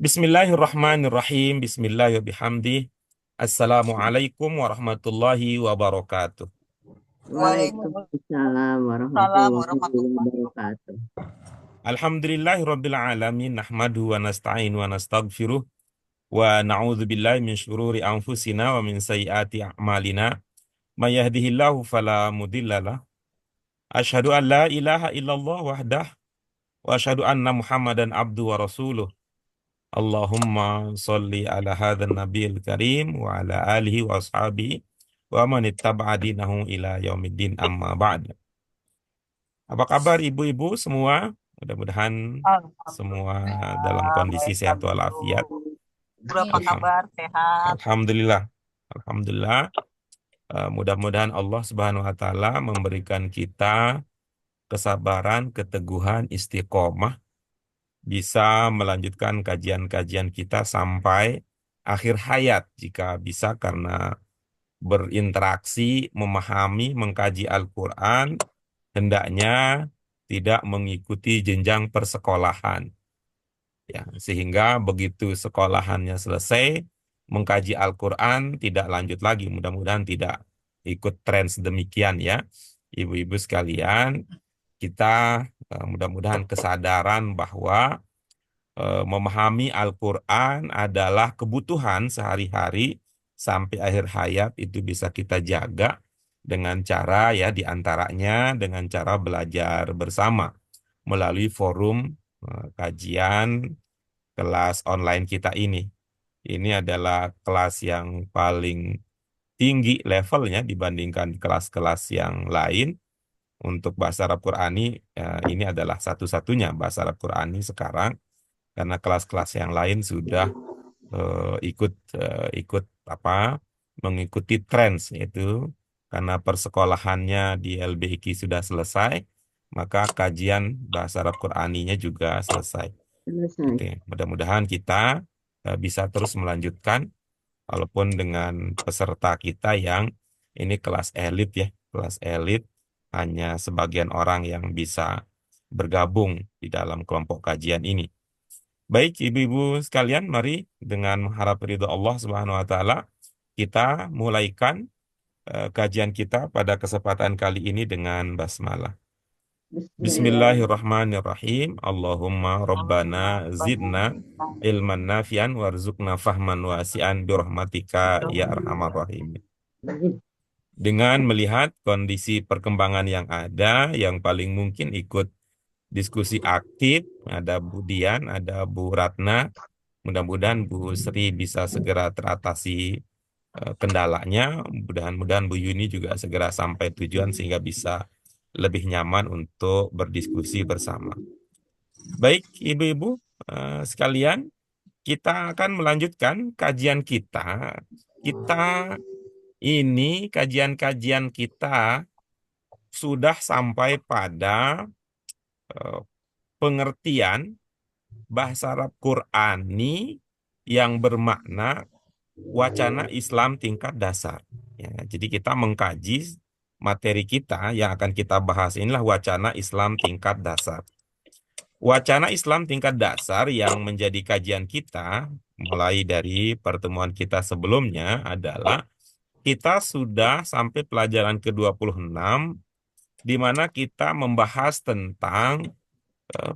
Bismillahirrahmanirrahim. Bismillahirrahmanirrahim. Assalamualaikum warahmatullahi wabarakatuh. Waalaikumsalam Salam warahmatullahi warahmatullahi wabarakatuh. wabarakatuh. Alhamdulillahirabbil alamin nahmadu wa nasta'in wa nastaghfiruh wa na'udzu billahi min syururi anfusina wa min sayyiati a'malina. May yahdihillahu fala mudhillalah. Asyhadu an la ilaha illallah wahdah wa asyhadu anna Muhammadan abdu wa rasuluh. Allahumma sholli ala hadzal nabiyil karim wa ala alihi wa ashabihi wa man ittaba'a dinahu ila yaumiddin amma ba'd. Apa kabar ibu-ibu semua? Mudah-mudahan semua dalam Alhamdulillah, kondisi baik sehat Kak walafiat. Guru. Berapa Alham- kabar? Sehat? Alhamdulillah. Alhamdulillah. Mudah-mudahan Allah Subhanahu wa taala memberikan kita kesabaran, keteguhan, istiqomah bisa melanjutkan kajian-kajian kita sampai akhir hayat jika bisa, karena berinteraksi, memahami, mengkaji Al-Quran hendaknya tidak mengikuti jenjang persekolahan. Ya, sehingga begitu sekolahannya selesai, mengkaji Al-Quran tidak lanjut lagi. Mudah-mudahan tidak ikut tren sedemikian ya. Ibu-ibu sekalian, kita mudah-mudahan kesadaran bahwa memahami Al-Quran adalah kebutuhan sehari-hari sampai akhir hayat, itu bisa kita jaga dengan cara ya diantaranya dengan cara belajar bersama melalui forum kajian kelas online kita ini. Ini adalah kelas yang paling tinggi levelnya dibandingkan kelas-kelas yang lain. Untuk bahasa Arab Qurani, ini adalah satu-satunya bahasa Arab Qurani sekarang, karena kelas-kelas yang lain sudah ikut apa mengikuti tren, yaitu karena persekolahannya di LBIQ sudah selesai, maka kajian bahasa Arab Quraninya juga selesai. Selesai. Gitu ya. Mudah-mudahan kita bisa terus melanjutkan walaupun dengan peserta kita yang ini kelas elit ya, kelas elit, hanya sebagian orang yang bisa bergabung di dalam kelompok kajian ini. Baik, ibu-ibu sekalian, mari dengan mengharap ridho Allah Subhanahu wa taala kita mulaikan kajian kita pada kesempatan kali ini dengan basmalah. Bismillahirrahmanirrahim. Bismillahirrahmanirrahim. Allahumma rabbana zidna ilman nafian warzuqna fahman wasi'an birahmatika ya arhamar rahim. Dengan melihat kondisi perkembangan yang ada, yang paling mungkin ikut diskusi aktif, ada Bu Dian, ada Bu Ratna. Mudah-mudahan Bu Sri bisa segera teratasi kendalanya. Mudah-mudahan Bu Yuni juga segera sampai tujuan sehingga bisa lebih nyaman untuk berdiskusi bersama. Baik, ibu-ibu sekalian, kita akan melanjutkan kajian kita. Kajian-kajian kita sudah sampai pada pengertian bahasa Arab Qurani yang bermakna wacana Islam tingkat dasar. Ya, jadi kita mengkaji materi kita yang akan kita bahas inilah wacana Islam tingkat dasar. Wacana Islam tingkat dasar yang menjadi kajian kita mulai dari pertemuan kita sebelumnya adalah kita sudah sampai pelajaran ke-26 di mana kita membahas tentang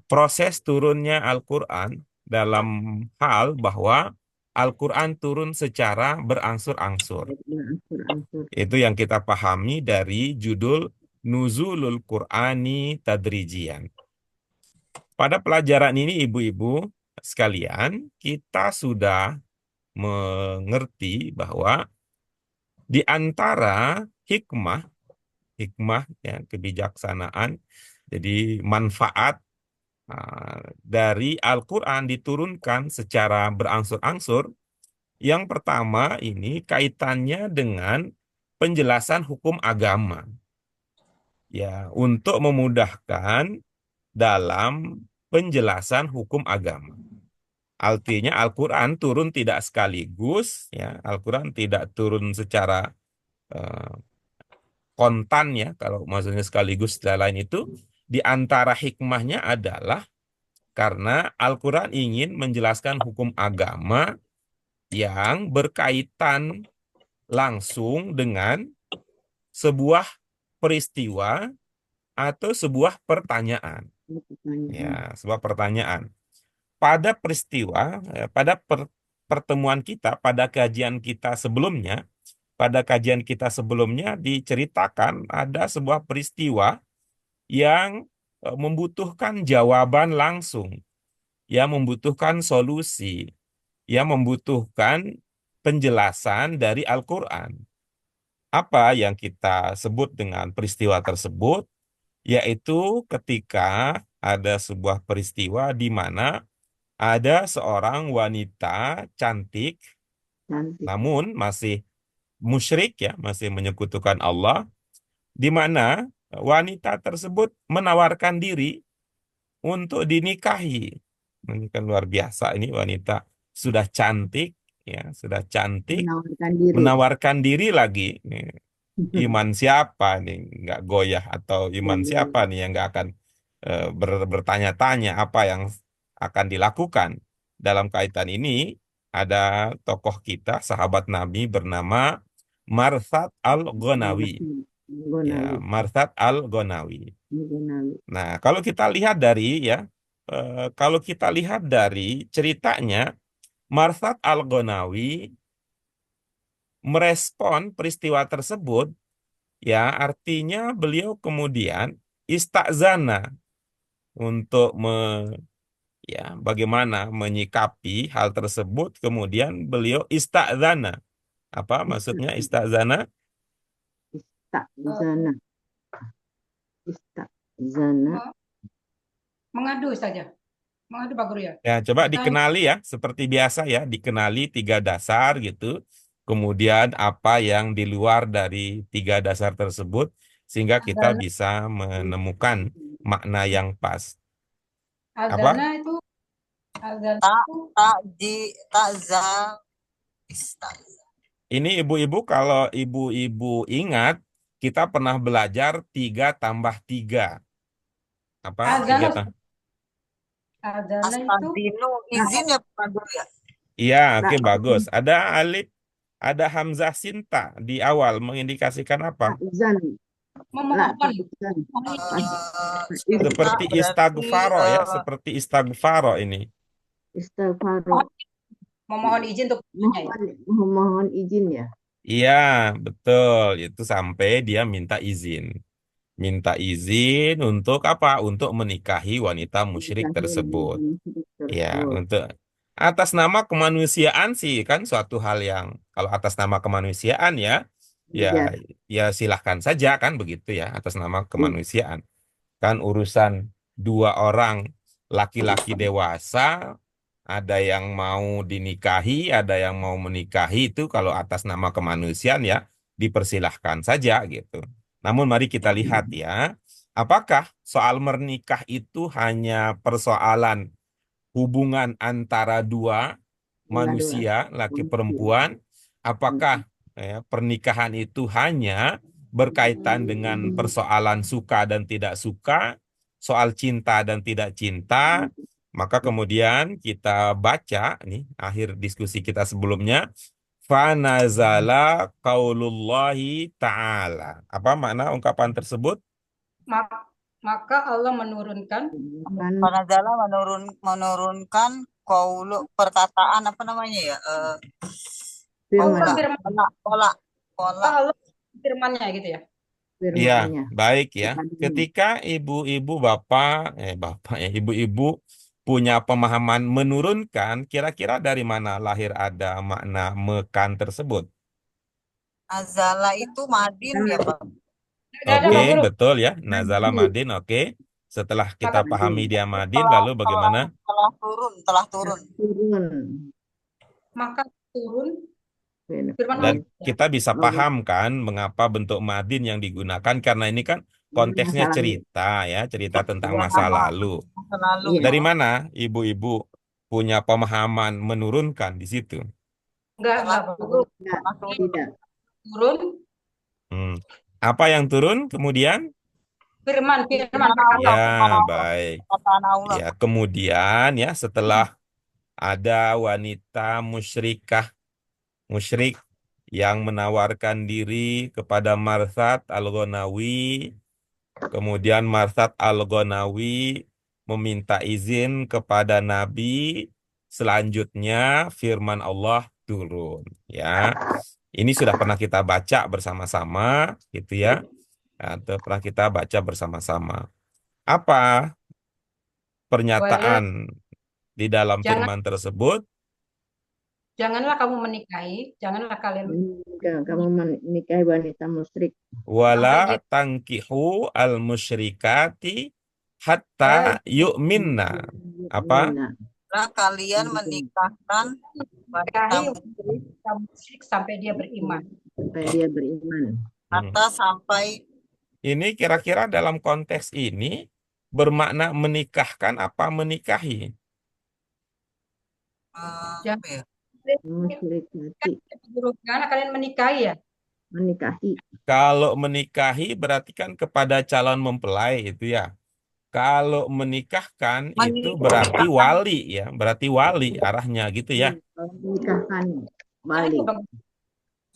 proses turunnya Al-Quran dalam hal bahwa Al-Quran turun secara berangsur-angsur. Berangsur-angsur. Itu yang kita pahami dari judul Nuzulul Qur'ani Tadrijian. Pada pelajaran ini ibu-ibu sekalian, kita sudah mengerti bahwa di antara hikmah ya, kebijaksanaan, jadi manfaat dari Al-Quran diturunkan secara berangsur-angsur. Yang pertama ini kaitannya dengan penjelasan hukum agama. Ya, untuk memudahkan dalam penjelasan hukum agama. Artinya Al-Quran turun tidak sekaligus, ya. Al-Quran tidak turun secara eh, kontan ya, kalau maksudnya sekaligus dan lain itu. Di antara hikmahnya adalah Karena Al-Quran ingin menjelaskan hukum agama yang berkaitan langsung dengan sebuah peristiwa atau sebuah pertanyaan. Pertanyaan. Ya, sebuah pertanyaan. Pada peristiwa, pertemuan kita, pada kajian kita sebelumnya diceritakan ada sebuah peristiwa yang membutuhkan jawaban langsung, yang membutuhkan solusi, yang membutuhkan penjelasan dari Al-Quran. Apa yang kita sebut dengan peristiwa tersebut? Yaitu ketika ada sebuah peristiwa di mana ada seorang wanita cantik, Cantik. namun masih musyrik ya, masih menyekutukan Allah, di mana wanita tersebut menawarkan diri untuk dinikahi. Ini kan luar biasa, ini wanita sudah cantik, ya, sudah cantik, Menawarkan diri. menawarkan diri lagi. Iman siapa nih nggak goyah, atau iman siapa nih yang nggak akan bertanya-tanya apa yang akan dilakukan. Dalam kaitan ini ada tokoh kita, sahabat Nabi bernama Marsad Al-Ghonawi. Ya, Gonawi. Marsad Al-Ghonawi. Gonawi. Nah, kalau kita lihat dari kalau kita lihat dari ceritanya, Marsad Al-Ghonawi merespon peristiwa tersebut. Ya, artinya beliau kemudian istazana untuk bagaimana menyikapi hal tersebut. Kemudian beliau istazana. Apa maksudnya istazana? Istazana. Istazana. Mengadu saja. Mengadu Pak Guru ya. Ya, coba dikenali ya, seperti biasa ya, dikenali 3 dasar gitu. Kemudian apa yang di luar dari 3 dasar tersebut, sehingga kita bisa menemukan makna yang pas. Apa? Azana itu azana Tak, itu takza, istazah. Ini ibu-ibu, kalau ibu-ibu ingat, kita pernah belajar 3 tambah 3. Apa? azana azana itu Astadinu, izin ya Pak Guru ya. Iya, oke, Tak. bagus. Ada alif, ada hamzah sinta di awal, mengindikasikan apa? Izan. memohon. Izan. Seperti berarti, istaghfaro ya, seperti istaghfaro ini. Istighfaro. Memohon izin untuk bertanya ya. Mohon izin ya. Iya, betul. Itu sampai dia minta izin. Minta izin untuk apa? Untuk menikahi wanita musyrik tersebut. Ya, untuk atas nama kemanusiaan sih kan suatu hal yang, kalau atas nama kemanusiaan ya, Ya. ya silahkan saja kan begitu ya, atas nama kemanusiaan. Kan urusan 2 orang laki-laki dewasa, ada yang mau dinikahi, ada yang mau menikahi, itu kalau atas nama kemanusiaan ya dipersilahkan saja gitu. Namun mari kita lihat ya, apakah soal menikah itu hanya persoalan hubungan antara 2 manusia, laki perempuan? Apakah pernikahan itu hanya berkaitan dengan persoalan suka dan tidak suka, soal cinta dan tidak cinta? Maka kemudian kita baca nih akhir diskusi kita sebelumnya, fanazala qaulullahi ta'ala. Apa makna ungkapan tersebut? Maka Allah menurunkan Panazala menurunkan kaulu perkataan apa namanya ya? Firman. Pola. Allah firman-Nya gitu ya. Iya, Firman-Nya. baik ya. Ketika ibu-ibu ibu-ibu punya pemahaman menurunkan, kira-kira dari mana lahir ada makna mekan tersebut? Azala itu madin ya Pak. Ada Oke, Pak Guru. betul ya. Nazala madin, oke. Setelah kita pahami dia madin, lalu bagaimana? Telah turun. Turun. Maka turun firman Dan Allah. kita bisa paham kan mengapa bentuk madin yang digunakan, karena ini kan konteksnya Masa lalu. cerita ya, cerita tentang Iya, masa sama. lalu. Selalu. Iya. Dari mana ibu-ibu punya pemahaman menurunkan di situ? Enggak Pak Guru. Tidak. Turun Apa yang turun kemudian? Firman, firman Firman Allah, perkataan. firman Ya, Allah, baik. perkataan Allah. Ya, kemudian ya setelah ada wanita musyrik yang menawarkan diri kepada Marsad Al-Ghonawi, kemudian Marsad Al-Ghonawi meminta izin kepada Nabi, selanjutnya firman Allah turun. Ya, ini sudah pernah kita baca bersama-sama, gitu ya. Atau pernah kita baca bersama-sama. Apa Wala, pernyataan di dalam jangan, firman tersebut? janganlah kamu menikahi, janganlah kalian Kamu menikahi wanita musyrik sampai Wala dia tangkihu al-musyrikati eh, hatta yu'minna. Apa? Mina. Nah, kalian menikahkan wanita nikahi musyrik wanita musyrik sampai dia beriman. Sampai dia beriman. atau sampai Ini kira-kira dalam konteks ini bermakna menikahkan apa menikahi? Jangan apa ya? Musyrikati, karena kalian menikahi ya. menikahi. Kalau menikahi berarti kan kepada calon mempelai itu ya. Kalau menikahkan itu berarti Menikahkan, wali ya, berarti wali arahnya gitu ya. Kalau menikahkan Kan itu balik, bagus.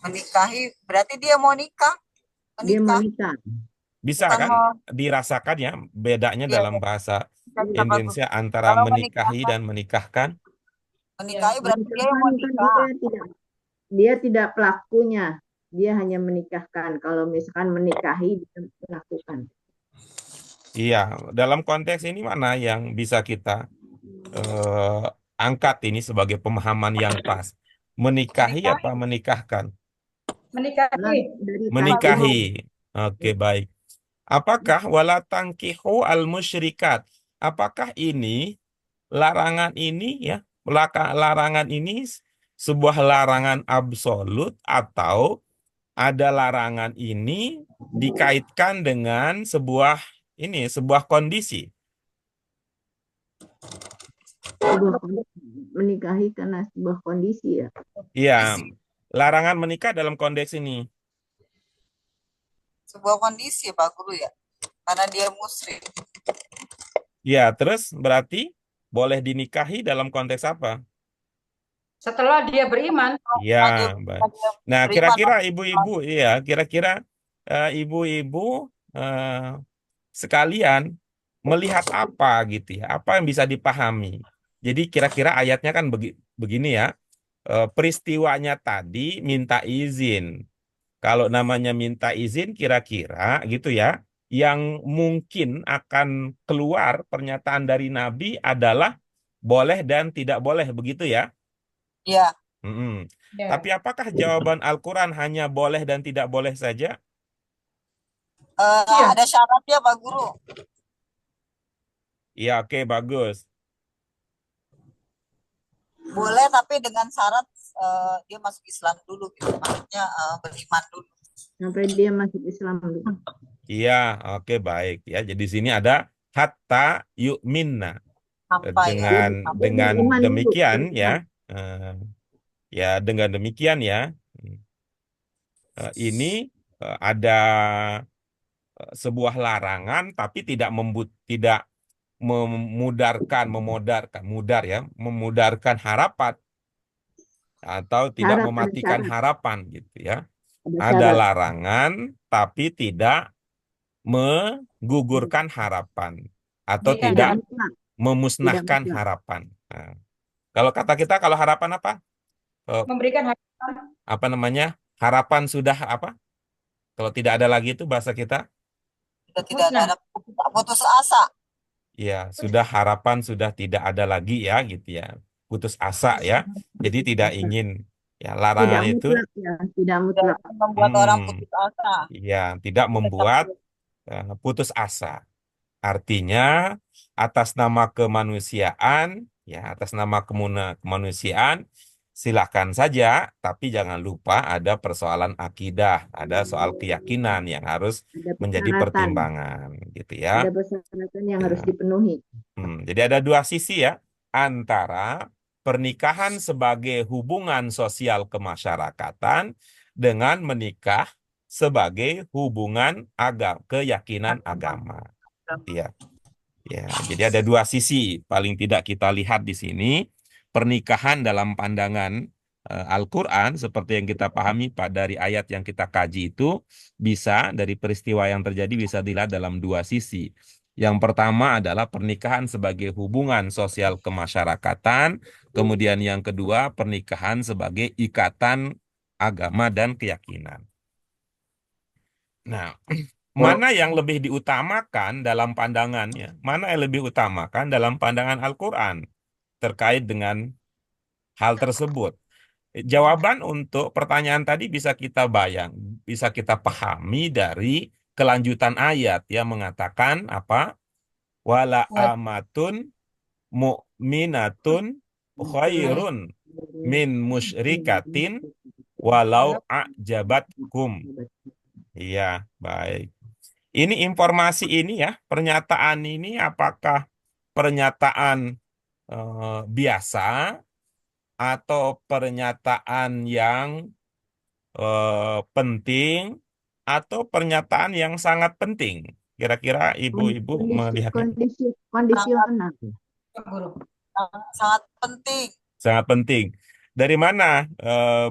menikahi berarti dia mau nikah, dia menikah, menikah. Bisa bukan kan mau dirasakan ya bedanya dia dalam bahasa bisa bagus. Indonesia antara Kalau menikahi dan menikahkan? menikahi Ya. berarti dia yang Menikahkan mau kan nikah. dia tidak pelakunya, dia hanya menikahkan. Kalau misalkan menikahi dia melakukan. Iya, dalam konteks ini mana yang bisa kita eh, angkat ini sebagai pemahaman yang pas? Menikahi Menikahi, apa menikahkan? menikahi. Dari Menikahi. tangkihu, Oke, baik. Apakah wala tangkihu al musyrikat? Apakah ini larangan ini ya, larangan ini sebuah larangan absolut atau ada larangan ini dikaitkan dengan sebuah kondisi? menikahi karena sebuah kondisi ya. Iya, larangan menikah dalam konteks ini. Sebuah kondisi Pak Guru ya, karena dia musyrik. Ya, terus berarti boleh dinikahi dalam konteks apa? Setelah dia beriman, Ya, Karena dia, baik. karena dia Nah, beriman, kira-kira ibu-ibu, ya, kira-kira ibu-ibu eh, sekalian melihat apa gitu ya? Apa yang bisa dipahami? Jadi kira-kira ayatnya kan begini ya. Peristiwanya tadi minta izin. Kalau namanya minta izin kira-kira gitu ya, yang mungkin akan keluar pernyataan dari Nabi adalah boleh dan tidak boleh begitu ya. ya. Mm-mm. ya, Tapi apakah jawaban Al-Quran hanya boleh dan tidak boleh saja? iya, Ada syaratnya Pak Guru. Iya, oke, bagus. Boleh tapi dengan syarat dia masuk Islam dulu gitu. Maksudnya beriman dulu. Sampai dia masuk Islam dulu. Iya, oke, baik ya. Jadi di sini ada hatta yu'minna. Sampai ya. Dengan Sampai dengan Beriman dulu, demikian ya, beriman. eh, ya dengan demikian ya, ini ada sebuah larangan tapi tidak mudar ya, memudarkan harapan atau tidak Syarat, ada mematikan syarat, harapan gitu ya. ada Ada syarat. larangan tapi tidak menggugurkan harapan atau jika Tidak tidak dengan mutlak, tidak memusnahkan mutlak. harapan. Nah, kalau kata kita, kalau harapan apa? memberikan harapan, Apa namanya? Harapan sudah apa? Kalau tidak ada lagi itu bahasa kita, Sudah tidak musnah. ada putus asa. ya sudah harapan sudah tidak ada lagi ya gitu ya. Putus asa ya. Jadi tidak ingin ya Tidak larangan itu mutlak ya, tidak Tidak mutlak. membuat orang mm, putus asa. ya tidak Tetap membuat putus asa. Artinya atas nama kemanusiaan, ya atas nama kemanusiaan, silakan saja, tapi jangan lupa ada persoalan akidah, ada soal keyakinan yang harus Ada menjadi persyaratan, pertimbangan, gitu ya. ada persyaratan yang Ya. harus dipenuhi. Jadi ada dua sisi ya, antara pernikahan sebagai hubungan sosial kemasyarakatan dengan menikah sebagai hubungan keyakinan agama. Ya. Ya, jadi ada dua sisi paling tidak kita lihat di sini. Pernikahan dalam pandangan Al-Quran seperti yang kita pahami dari ayat yang kita kaji itu bisa dari peristiwa yang terjadi bisa dilihat dalam dua sisi. Yang pertama adalah pernikahan sebagai hubungan sosial kemasyarakatan, kemudian yang kedua pernikahan sebagai ikatan agama dan keyakinan. Nah, mana yang lebih diutamakan dalam pandangannya? Mana yang lebih utamakan dalam pandangan Al-Quran terkait dengan hal tersebut? Jawaban untuk pertanyaan tadi bisa kita pahami dari kelanjutan ayat yang mengatakan apa? Wala amatun mu'minatun khairun min musyrikatin walau a'jabatkum. Iya, baik. Ini informasi ini ya, pernyataan ini apakah pernyataan biasa atau pernyataan yang penting atau pernyataan yang sangat penting? Kira-kira ibu-ibu melihatnya Kondisional. Pak Guru. Sangat penting. sangat penting. Dari mana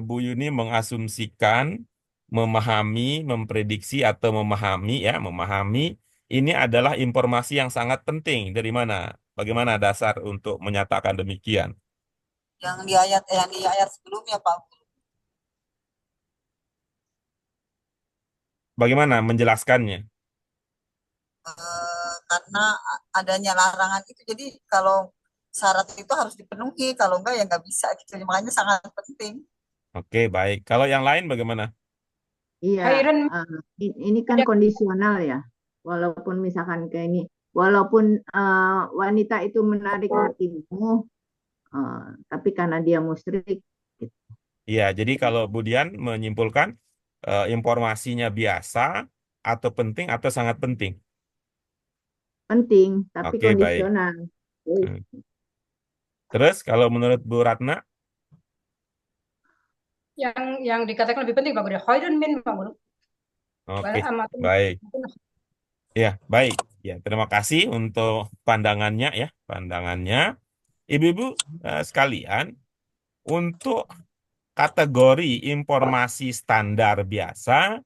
Bu Yuni mengasumsikan, memahami, memprediksi atau memahami ini adalah informasi yang sangat penting. Dari mana? Bagaimana dasar untuk menyatakan demikian? Yang di ayat sebelumnya, Pak Guru. Bagaimana menjelaskannya? Karena adanya larangan itu, jadi kalau syarat itu harus dipenuhi, kalau enggak ya nggak bisa gitu. Makanya sangat penting. Oke, baik. Kalau yang lain bagaimana? Iya, Iron ini kan kondisional ya. Walaupun misalkan kayak ini, walaupun wanita itu menarik hatimu, tapi karena dia musyrik, gitu. Iya, jadi kalau Budian menyimpulkan informasinya biasa atau penting atau sangat penting. Penting, tapi Oke, baik. kondisional. Hmm. Terus kalau menurut Bu Ratna? yang dikatakan lebih penting Pak Guru. Khairun min Pak Guru. Oke, Wala amatun. baik. Ya, baik. Ya, terima kasih untuk pandangannya ya, pandangannya. Ibu-ibu sekalian, untuk kategori informasi standar biasa,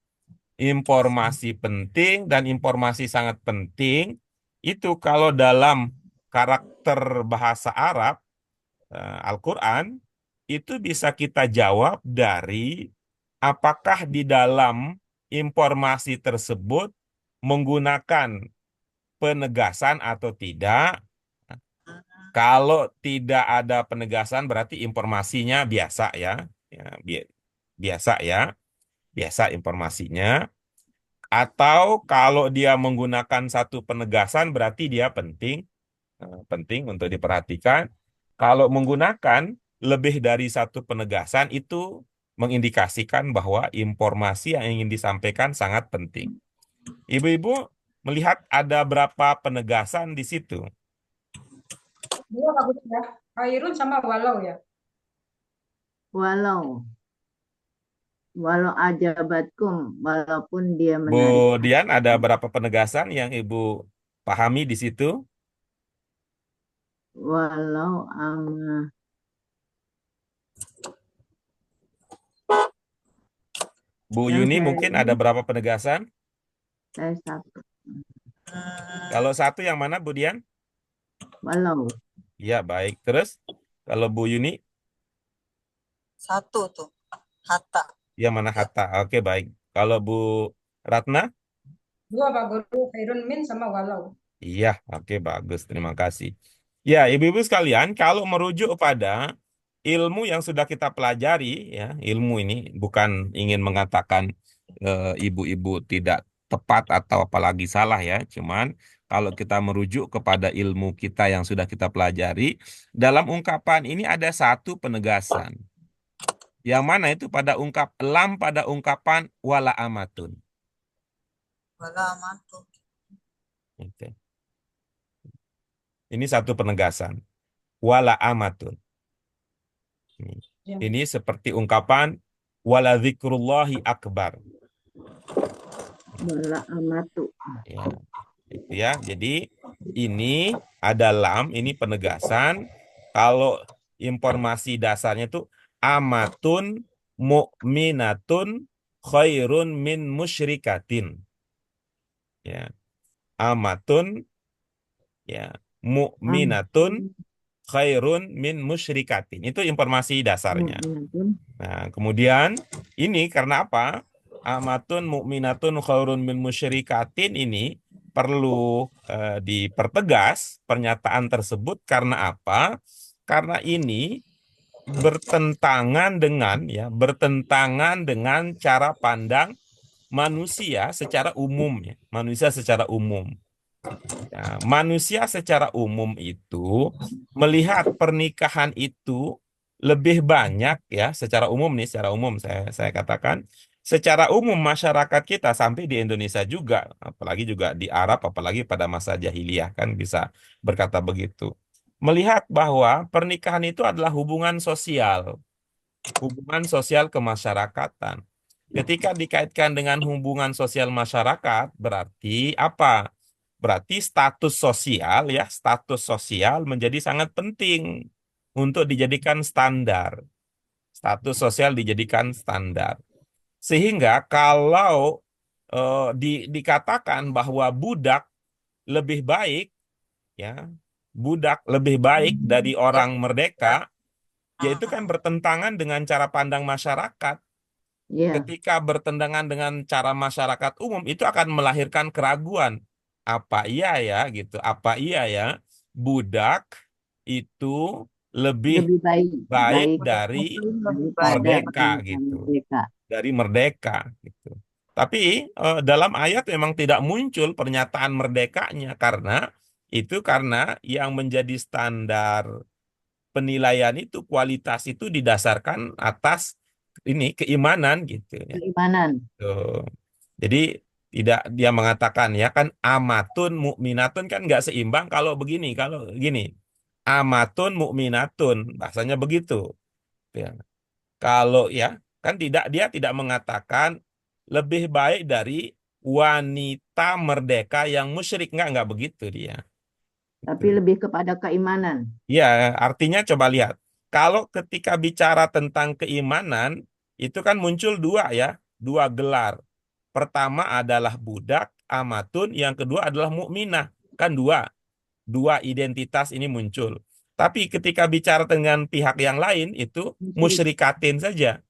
informasi penting dan informasi sangat penting itu kalau dalam karakter bahasa Arab Al-Quran itu bisa kita jawab dari apakah di dalam informasi tersebut menggunakan penegasan atau tidak. Kalau tidak ada penegasan berarti informasinya biasa ya, biasa ya, biasa informasinya. Atau kalau dia menggunakan satu penegasan berarti dia penting, penting untuk diperhatikan. Kalau menggunakan lebih dari satu penegasan itu mengindikasikan bahwa informasi yang ingin disampaikan sangat penting. Ibu-ibu melihat ada berapa penegasan di situ? Dua Pak Guru ya. Khairun sama walau ya. Walau ajabatkum, walaupun dia Bu menarik Dian, ada hatimu. berapa penegasan yang Ibu pahami di situ? Walau Bu yang Yuni saya mungkin ada ini, berapa penegasan? saya satu. Kalau satu yang mana Bu Dian? Walau Iya, baik. Terus kalau Bu Yuni, Satu tuh, hatta. yang mana Ya. hatta? Oke, baik. Kalau Bu Ratna? Dua Pak Guru. Khairun min sama walau. Iya, oke, bagus. Terima kasih. Ya, ibu-ibu sekalian, kalau merujuk pada ilmu yang sudah kita pelajari, ya, ilmu ini bukan ingin mengatakan ibu-ibu tidak tepat atau apalagi salah ya, cuman kalau kita merujuk kepada ilmu kita yang sudah kita pelajari, dalam ungkapan ini ada satu penegasan. Yang mana itu pada ungkapan wala amatun. Wala amatun. Oke. Ini satu penegasan. Wala amatun. Ya. Ini seperti ungkapan wala dzikrullahi akbar. Bala amatu. Ya, itu ya. Jadi ini ada lam, ini penegasan. Kalau informasi dasarnya itu amatun mu'minatun khairun min musyrikatin. Ya, amatun ya mu'minatun Amatun khairun min musyrikatin. Itu informasi dasarnya. mu'minatun. Nah, kemudian ini karena apa? Amatun mukminatun khairun min musyrikatin ini perlu dipertegas pernyataan tersebut karena apa? Karena ini bertentangan dengan cara pandang manusia secara umum ya, manusia secara umum. Nah, manusia secara umum itu melihat pernikahan itu lebih banyak ya secara umum nih, secara umum saya katakan secara umum masyarakat kita sampai di Indonesia juga, apalagi juga di Arab, apalagi pada masa jahiliyah kan bisa berkata begitu. Melihat bahwa pernikahan itu adalah hubungan sosial kemasyarakatan. Ketika dikaitkan dengan hubungan sosial masyarakat, berarti apa? Berarti status sosial menjadi sangat penting untuk dijadikan standar. Status sosial dijadikan standar. Sehingga kalau dikatakan bahwa budak lebih baik, ya, budak lebih baik dari Ya. orang merdeka, yaitu Ah, kan bertentangan dengan cara pandang masyarakat. Ya, Ketika bertentangan dengan cara masyarakat umum itu akan melahirkan keraguan. Apa iya ya gitu? Apa iya ya budak itu lebih lebih baik baik baik dari lebih baik daripada dari merdeka wanita gitu. merdeka. Dari merdeka gitu. Tapi dalam ayat memang tidak muncul pernyataan merdekanya karena yang menjadi standar penilaian itu kualitas itu didasarkan atas ini keimanan gitu ya. Keimanan. Tuh. Jadi tidak dia mengatakan ya kan amatun mukminatun kan nggak seimbang kalau gini amatun mukminatun bahasanya begitu ya. Kalau ya kan dia tidak mengatakan lebih baik dari wanita merdeka yang musyrik nggak begitu dia. Tapi Gitu. lebih kepada keimanan. Ya, artinya coba lihat. Kalau ketika bicara tentang keimanan, itu kan muncul dua ya, dua gelar. Pertama adalah budak, amatun, yang kedua adalah mukminah. Kan dua identitas ini muncul. Tapi ketika bicara dengan pihak yang lain, itu Musyrik, musyrikatin saja.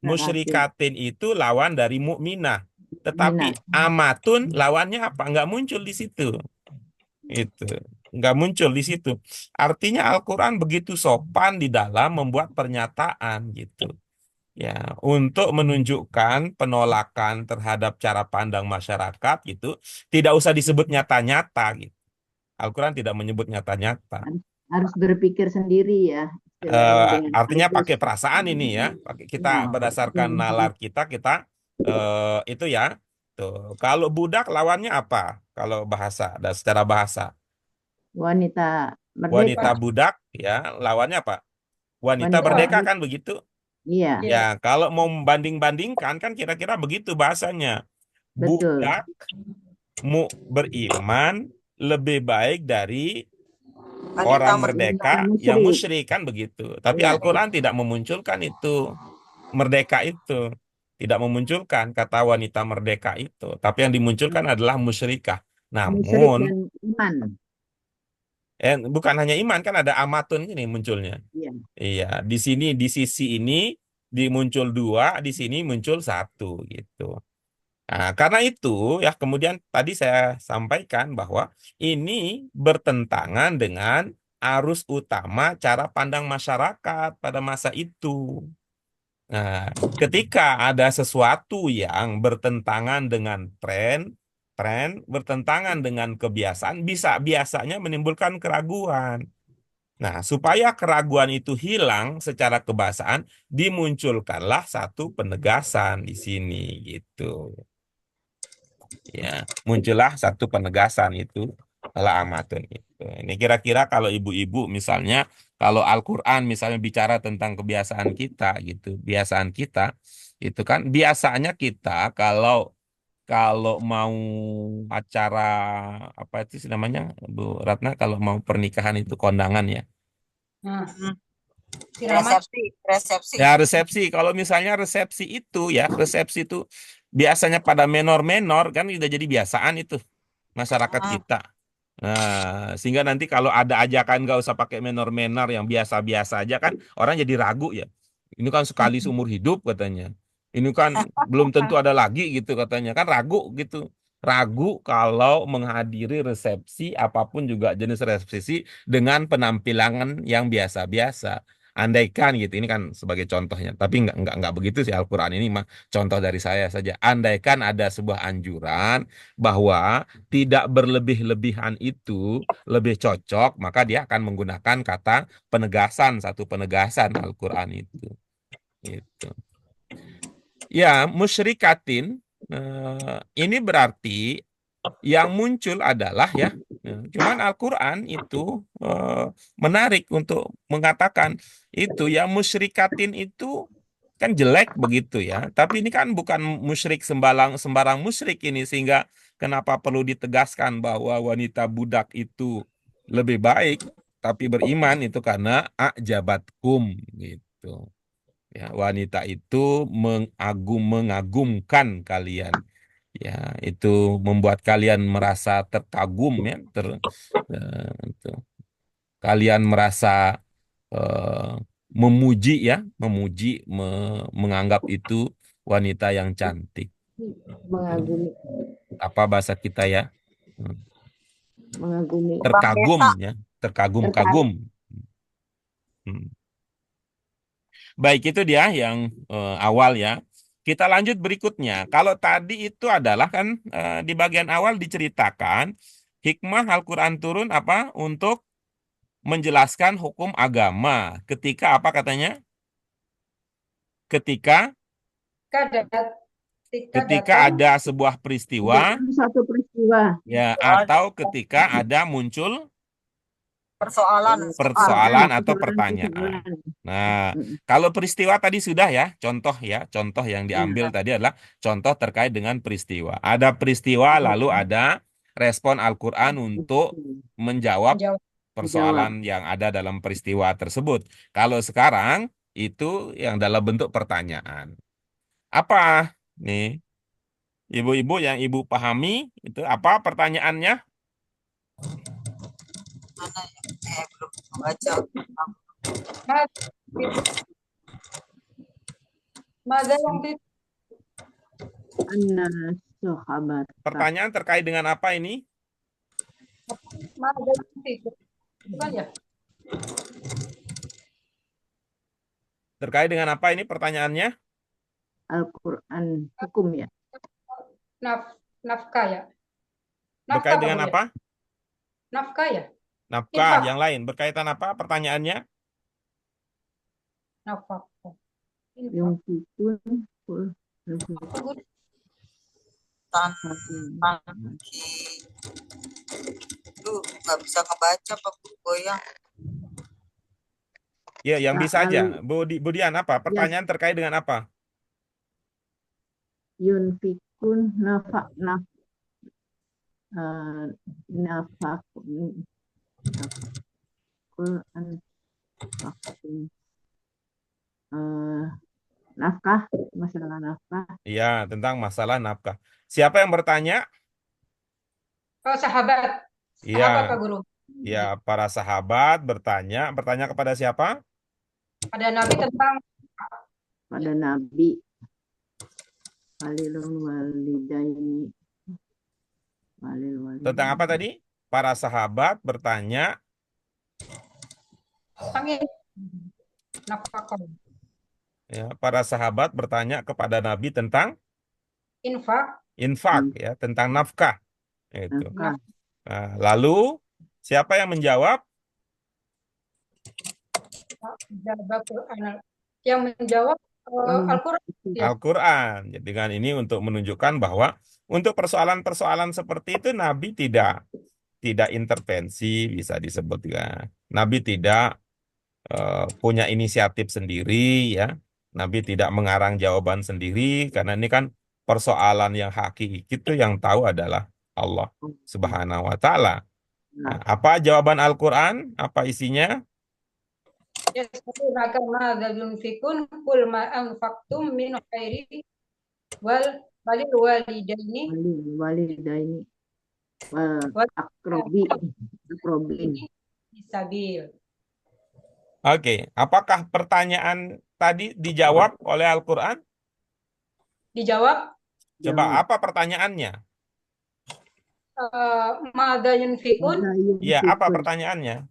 musyrikatin, Musyrikatin itu lawan dari mukminah. Tetapi mukminat. amatun lawannya apa? Nggak muncul di situ. Itu nggak muncul di situ. Artinya Al-Quran begitu sopan di dalam membuat pernyataan gitu. Ya, untuk menunjukkan penolakan terhadap cara pandang masyarakat gitu, tidak usah disebut nyata-nyata gitu. Al-Quran tidak menyebut nyata-nyata. Harus berpikir sendiri ya, istilahnya dengan Artinya arus. pakai perasaan ini ya. Kita Ya, berdasarkan nalar kita itu ya. Tuh. Kalau budak lawannya apa? Kalau bahasa, dan secara bahasa. wanita Wanita merdeka, budak ya lawannya apa? Wanita wanita merdeka merdeka. kan begitu? Iya, Ya, Yes. kalau mau membanding-bandingkan kan kira-kira begitu bahasanya. betul. Budak beriman lebih baik dari wanita orang merdeka. merdeka Yang yang musyrik. musyrik kan begitu. Tapi Iya, Al-Quran tidak memunculkan itu merdeka itu. Tidak memunculkan kata wanita merdeka itu. Tapi yang dimunculkan adalah musyrikah. musyrik Namun, dan iman. bukan hanya iman kan ada amatun ini munculnya. Iya, Iya, di sini di sisi ini dimuncul dua, di sini muncul satu gitu. Nah, karena itu ya kemudian tadi saya sampaikan bahwa ini bertentangan dengan arus utama cara pandang masyarakat pada masa itu. Nah, ketika ada sesuatu yang bertentangan dengan tren bertentangan dengan kebiasaan biasanya menimbulkan keraguan. Nah, supaya keraguan itu hilang secara kebahasaan, dimunculkanlah satu penegasan di sini gitu. Ya, muncullah satu penegasan itu adalah amatun itu. Ini kira-kira kalau ibu-ibu misalnya, kalau Al-Quran misalnya bicara tentang kebiasaan kita gitu, kebiasaan kita itu kan biasanya kita kalau kalau mau acara apa itu sih namanya, Bu Ratna, kalau mau pernikahan itu kondangan ya. Nah, Hmm. siraman. Resepsi. Ya resepsi, kalau misalnya resepsi itu ya, resepsi itu biasanya pada menor-menor kan udah jadi biasaan itu masyarakat Ah, kita. Nah, sehingga nanti kalau ada ajakan nggak usah pakai menor-menor yang biasa-biasa aja kan orang jadi ragu ya. Ini kan sekali seumur hidup katanya. Ini kan belum tentu ada lagi gitu katanya. Kan ragu gitu. Ragu kalau menghadiri resepsi apapun juga jenis resepsi dengan penampilan yang biasa-biasa. Andaikan gitu, ini kan sebagai contohnya. Tapi nggak begitu sih Al-Quran ini mah contoh dari saya saja. Andaikan ada sebuah anjuran bahwa tidak berlebih-lebihan itu lebih cocok, maka dia akan menggunakan kata penegasan, satu penegasan Al-Quran itu. Gitu. Ya, musyrikatin ini berarti yang muncul adalah ya, cuman Al-Quran itu menarik untuk mengatakan itu ya musyrikatin itu kan jelek begitu ya. Tapi ini kan bukan musyrik sembarang sembarang musyrik ini sehingga kenapa perlu ditegaskan bahwa wanita budak itu lebih baik tapi beriman itu karena ajabatkum gitu. Ya, wanita itu mengagumkan kalian. Ya, itu membuat kalian merasa terkagum ya, itu. Kalian merasa eh, memuji ya, memuji, menganggap itu wanita yang cantik. Mengagumi, Apa bahasa kita ya? Hmm. mengagumi, Bang Terkagum Desa. ya, terkagum-kagum. tertarik. Hmm. Baik, itu dia yang awal ya. Kita lanjut berikutnya. Kalau tadi itu adalah kan di bagian awal diceritakan hikmah Al-Quran turun apa? Untuk menjelaskan hukum agama. Ketika apa katanya? Ketika Ketika ketika ketika datang ada sebuah peristiwa Dalam satu peristiwa ya atau ketika ada muncul Persoalan, soal. persoalan atau pertanyaan. persoalan-persoalan. Nah, Mm, kalau peristiwa tadi sudah ya, contoh yang ya. diambil tadi adalah contoh terkait dengan peristiwa. Ada peristiwa lalu ada respon Al-Quran untuk menjawab menjawab. Dijawab. persoalan yang ada dalam peristiwa tersebut. Kalau sekarang itu yang dalam bentuk pertanyaan. Apa nih, ibu-ibu yang ibu pahami itu apa pertanyaannya? Mana ya? Belum membaca. Mas- Mada yang di Anna sahabat. Pertanyaan terkait dengan apa ini? Mada yang tidur. Bukan ya? Terkait dengan apa ini pertanyaannya? Al-Quran hukum ya. Nafkah ya. Nafkah Berkait Pak dengan Guru ya? apa? Nafkah ya? Nafkah Infak. yang lain. Berkaitan apa pertanyaannya? Nafkah. Infak. Yung pikun kul Apa, Guru? Tanki. Duh, nggak bisa ngebaca Pak Goyang. Ya, yang bisa aja. Sa'al Budian apa? ya Pertanyaan terkait dengan apa? yunfikun nafak naf nafak nafakul anfakun nafkah, masalah nafkah. Iya, tentang masalah nafkah. Siapa yang bertanya? Oh, sahabat. Sahabat Pak Iya, Guru. ya, para sahabat bertanya. Bertanya kepada siapa? Ada Nabi tentang Pada Nabi walilul walidaini walil Tentang apa walidaini tadi? Para sahabat bertanya. tentang nafkah. Ya, para sahabat bertanya kepada Nabi tentang Infak. infak, ya, tentang nafkah. Itu. nafkah. Nah, lalu siapa yang menjawab? Yang menjawab Al-Quran ya. Al-Quran. Jadi dengan ini untuk menunjukkan bahwa untuk persoalan-persoalan seperti itu Nabi tidak intervensi, bisa disebut ya. Nabi tidak punya inisiatif sendiri ya. Nabi tidak mengarang jawaban sendiri karena ini kan persoalan yang hakiki itu yang tahu adalah Allah Subhanahu wa taala. Nah, Nah, apa jawaban Al-Qur'an? Apa isinya? Yas'alunaka madza yunfikun qul ma anfaqtum min khairi walil walidaini walidaini wal wal akrobin. sabil. Oke, apakah pertanyaan tadi dijawab oleh Al-Qur'an? Dijawab Coba Jawab. apa pertanyaannya? madza yunfikun Iya, apa pertanyaannya?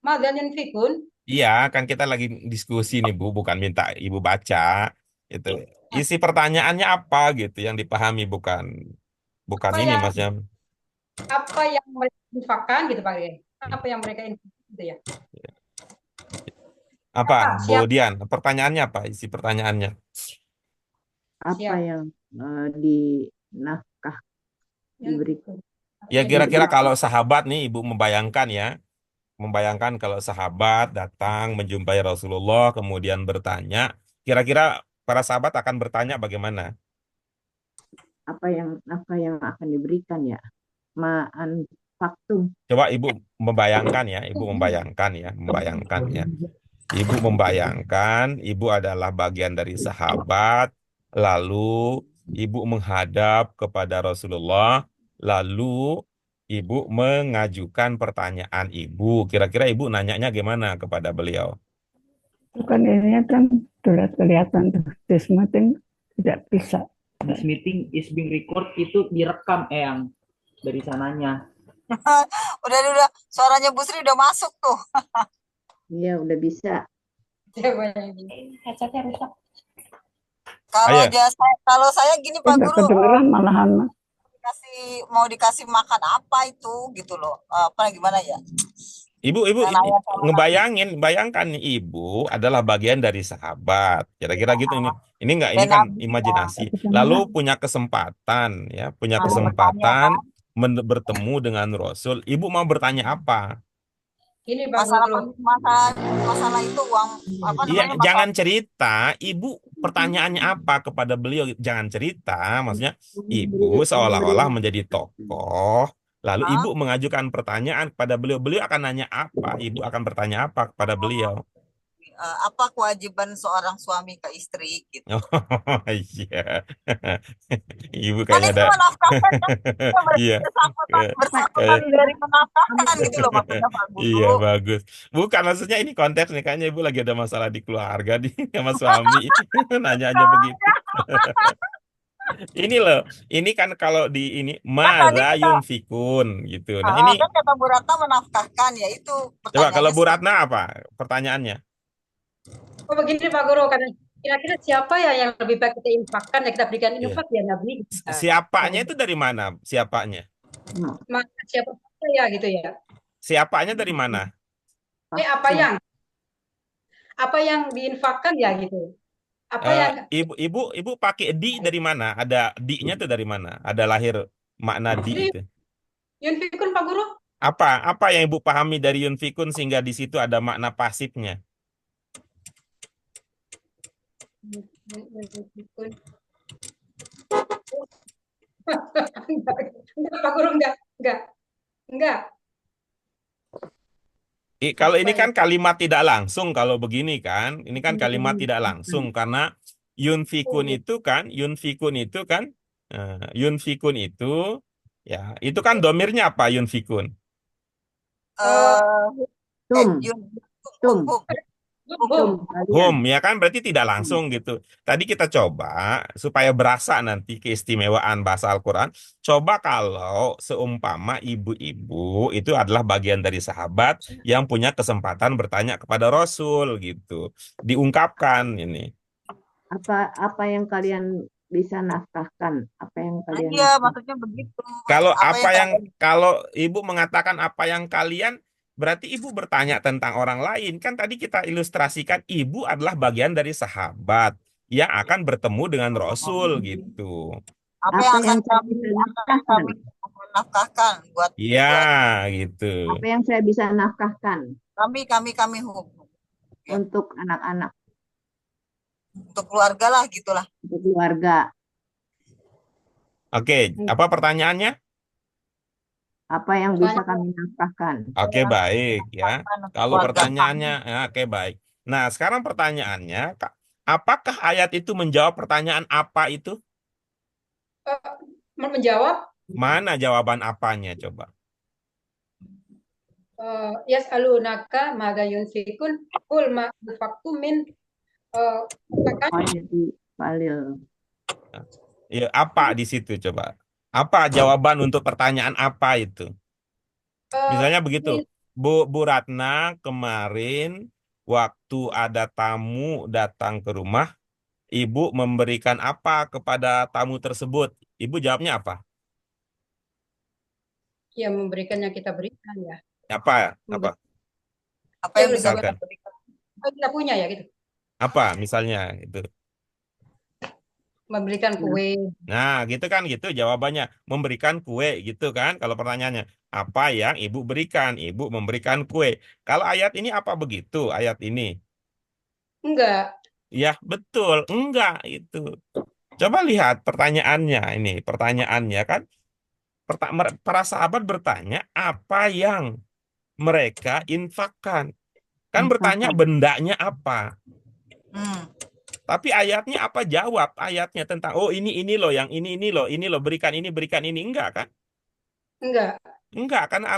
madza yunfikun Iya, kan kita lagi diskusi nih Bu, bukan minta Ibu baca. Itu isi pertanyaannya apa gitu yang dipahami, bukan bukan apa ini yang Masnya. mereka infakkan gitu Pak ya. Apa yang mereka infakkan gitu ya. Apa, Bu Siap, Dian? Pertanyaannya apa? Isi pertanyaannya. Apa siap. yang di nafkah diberi Ya Yang kira-kira diberi kalau sahabat nih Ibu membayangkan ya, membayangkan kalau sahabat datang menjumpai Rasulullah kemudian bertanya, kira-kira para sahabat akan bertanya bagaimana? apa yang nafkah yang akan diberikan ya? Ma'an faktum. Coba Ibu membayangkan ya, Ibu membayangkan ya, membayangkan ya. Ibu membayangkan Ibu adalah bagian dari sahabat, lalu Ibu menghadap kepada Rasulullah, lalu Ibu mengajukan pertanyaan Ibu. Kira-kira Ibu nanyanya gimana kepada beliau? Itu kan ininya kan sudah kelihatan tuh. This meeting tidak bisa. This meeting is being record, itu direkam yang dari sananya. Udah, suaranya Bu Sri udah masuk tuh. Iya, udah bisa. headsetnya rusak. Ayo. Kalau saya gini Pak Tidak Guru, kedengeran malahan. mau dikasih makan apa itu gitu loh. Apa gimana ya? Ibu ngebayangin, bayangkan nih Ibu adalah bagian dari sahabat. Kira-kira gitu ini. Ini enggak, ini kan imajinasi. Lalu punya kesempatan ya, punya kesempatan bertemu dengan Rasul. Ibu mau bertanya apa? Ini Pak Guru. Masalah itu uang apa Iya, namanya? jangan cerita. Ibu pertanyaannya apa kepada beliau? Jangan cerita. Maksudnya Ibu seolah-olah menjadi tokoh. Lalu Ibu mengajukan pertanyaan kepada beliau. Beliau akan nanya apa? Ibu akan bertanya apa kepada beliau? Apa kewajiban seorang suami ke istri gitu. Oh iya. Ibu Kan kayaknya itu ada. menafkahkan Iya. bersangkutan dari menafkahkan gitu loh maksudnya Pak Guru. Iya, bagus. Bukan, maksudnya ini konteks nih, kayaknya Ibu lagi ada masalah di keluarga nih sama suami. Nanya-nanya begitu. Ini loh, ini kan kalau di ini madza yunfikun gitu. Nah, ini Kan kata Bu Ratna menafkahkan ya itu coba kalau pertanyaannya. Bu Ratna apa pertanyaannya? Oh begini Pak Guru, karena kira-kira siapa ya yang lebih baik kita infakkan ya kita berikan Iya. infak ya Nabi. Siapanya itu dari mana? Siapanya? Maka siapa ya gitu ya. Siapanya dari mana? Apa yang diinfakkan ya gitu. Apa yang Ibu pakai di dari mana? Ada di-nya tuh dari mana? Ada lahir makna di itu. yunfikun Pak Guru? Apa yang Ibu pahami dari yunfikun sehingga di situ ada makna pasifnya? Yunfikun. Enggak, Pak Guru, enggak. Kalau ini kan kalimat tidak langsung, kalau begini kan, ini kan kalimat tidak langsung karena yunfikun itu kan, yunfikun itu ya, itu kan domirnya apa yunfikun? Tum. Hum ya kan, berarti tidak langsung gitu. Tadi kita coba supaya berasa nanti keistimewaan bahasa Al-Quran. Coba kalau seumpama ibu-ibu itu adalah bagian dari sahabat yang punya kesempatan bertanya kepada Rasul gitu. Diungkapkan ini. Apa yang kalian bisa nafkahkan? Apa yang kalian Iya, maksudnya begitu. Kalau ibu mengatakan apa yang kalian, berarti ibu bertanya tentang orang lain. Kan tadi kita ilustrasikan ibu adalah bagian dari sahabat yang akan bertemu dengan Rasul gitu. Apa yang akan kami nafkahkan buat Iya, gitu. Apa yang saya bisa nafkahkan? Kami untuk anak-anak. Untuk keluarga lah gitulah. untuk keluarga. Oke, apa pertanyaannya? Apa yang bisa kami nafkahkan? Oke, baik ya. Untuk Kalau keluarga pertanyaannya, ya, oke baik. Nah, sekarang pertanyaannya, apakah ayat itu menjawab pertanyaan apa itu? Menjawab, Mana jawaban apanya coba? yas'alunaka madza yunfikun qul ma anfaqtum min, katakan Oh, jadi Falil. Ya, apa di situ coba? Apa jawaban untuk pertanyaan apa itu? Misalnya begitu, min Bu Ratna kemarin waktu ada tamu datang ke rumah, Ibu memberikan apa kepada tamu tersebut? Ibu jawabnya apa? ya memberikan yang kita berikan ya. Apa? Apa? apa yang bisa kita Misalkan. berikan? Kita punya ya gitu. Apa misalnya itu? Memberikan kue. Nah, gitu kan gitu jawabannya. Memberikan kue gitu kan. Kalau pertanyaannya, apa yang Ibu berikan? Ibu memberikan kue. Kalau ayat ini apa begitu? Ayat ini. Enggak. Ya, betul. Enggak itu. Coba lihat pertanyaannya ini. Pertanyaannya kan para sahabat bertanya apa yang mereka infakkan. Kan bertanya Infakkan. bendanya apa? Hmm. Tapi ayatnya apa jawab? Ayatnya tentang oh ini loh yang ini loh berikan ini enggak kan? Enggak. Enggak, karena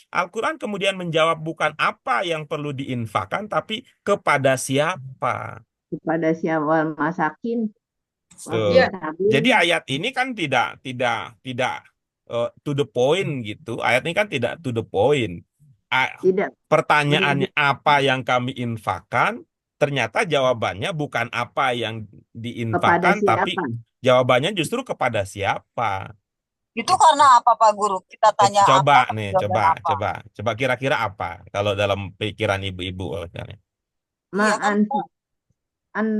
Al-Quran kemudian menjawab bukan apa yang perlu diinfakkan, tapi kepada siapa. Kepada siapa masakin, Tuh. Ya, Jadi ayat ini kan tidak to the point gitu. Ayat ini kan tidak to the point. tidak Pertanyaannya apa yang kami infakkan, ternyata jawabannya bukan apa yang kepada diinfakkan, tapi siapa. jawabannya justru kepada siapa. Itu karena apa Pak Guru? Kita tanya Coba apa, nih, jawaban apa? coba kira-kira apa kalau dalam pikiran ibu-ibu misalnya. Iya kan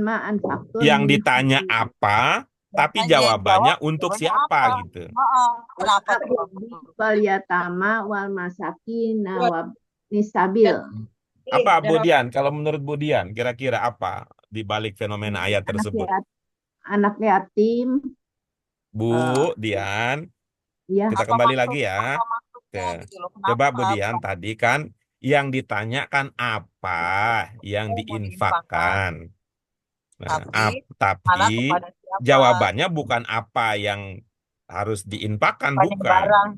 Ma'an faktur Yang min ditanya hadirin. apa, tapi dia yang jawabannya jawab untuk jawabannya siapa apa? gitu. Kenapa tuh Pak Guru? Wal yatama wal masakin wa nisabil. Apa dan Budian? Kalau menurut Budian, kira-kira apa di balik fenomena ayat Anak tersebut? anak yatim, Bu eh, Dian, ya kita Apa kembali lagi maksud ya. apa maksudnya Oke. gitu loh? Coba Kenapa Budian tadi kan yang ditanyakan apa yang mau diinfakkan? diinfakkan. Nah, Tapi tapi mana kepada siapa? jawabannya bukan apa yang harus diinfakkan, Bukan yang bukan. barang.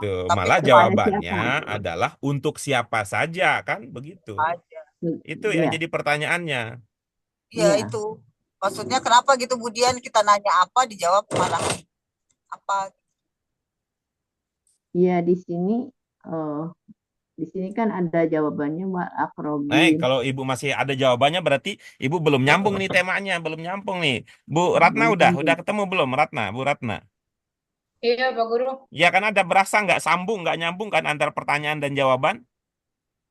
Tuh, Tapi malah kepada jawabannya siapa? adalah untuk siapa saja, kan begitu. aja. Itu yang Ya, jadi pertanyaannya. Iya Iya. itu. Maksudnya kenapa gitu Budian kita nanya apa dijawab malah apa? ya di sini kan ada jawabannya wa akrobin. Kalau Ibu masih ada jawabannya berarti Ibu belum nyambung nih temanya, belum nyambung nih. Bu Ratna udah ketemu belum Ratna, Bu Ratna? iya Pak Guru. Ya kan ada berasa nggak nyambung kan antara pertanyaan dan jawaban?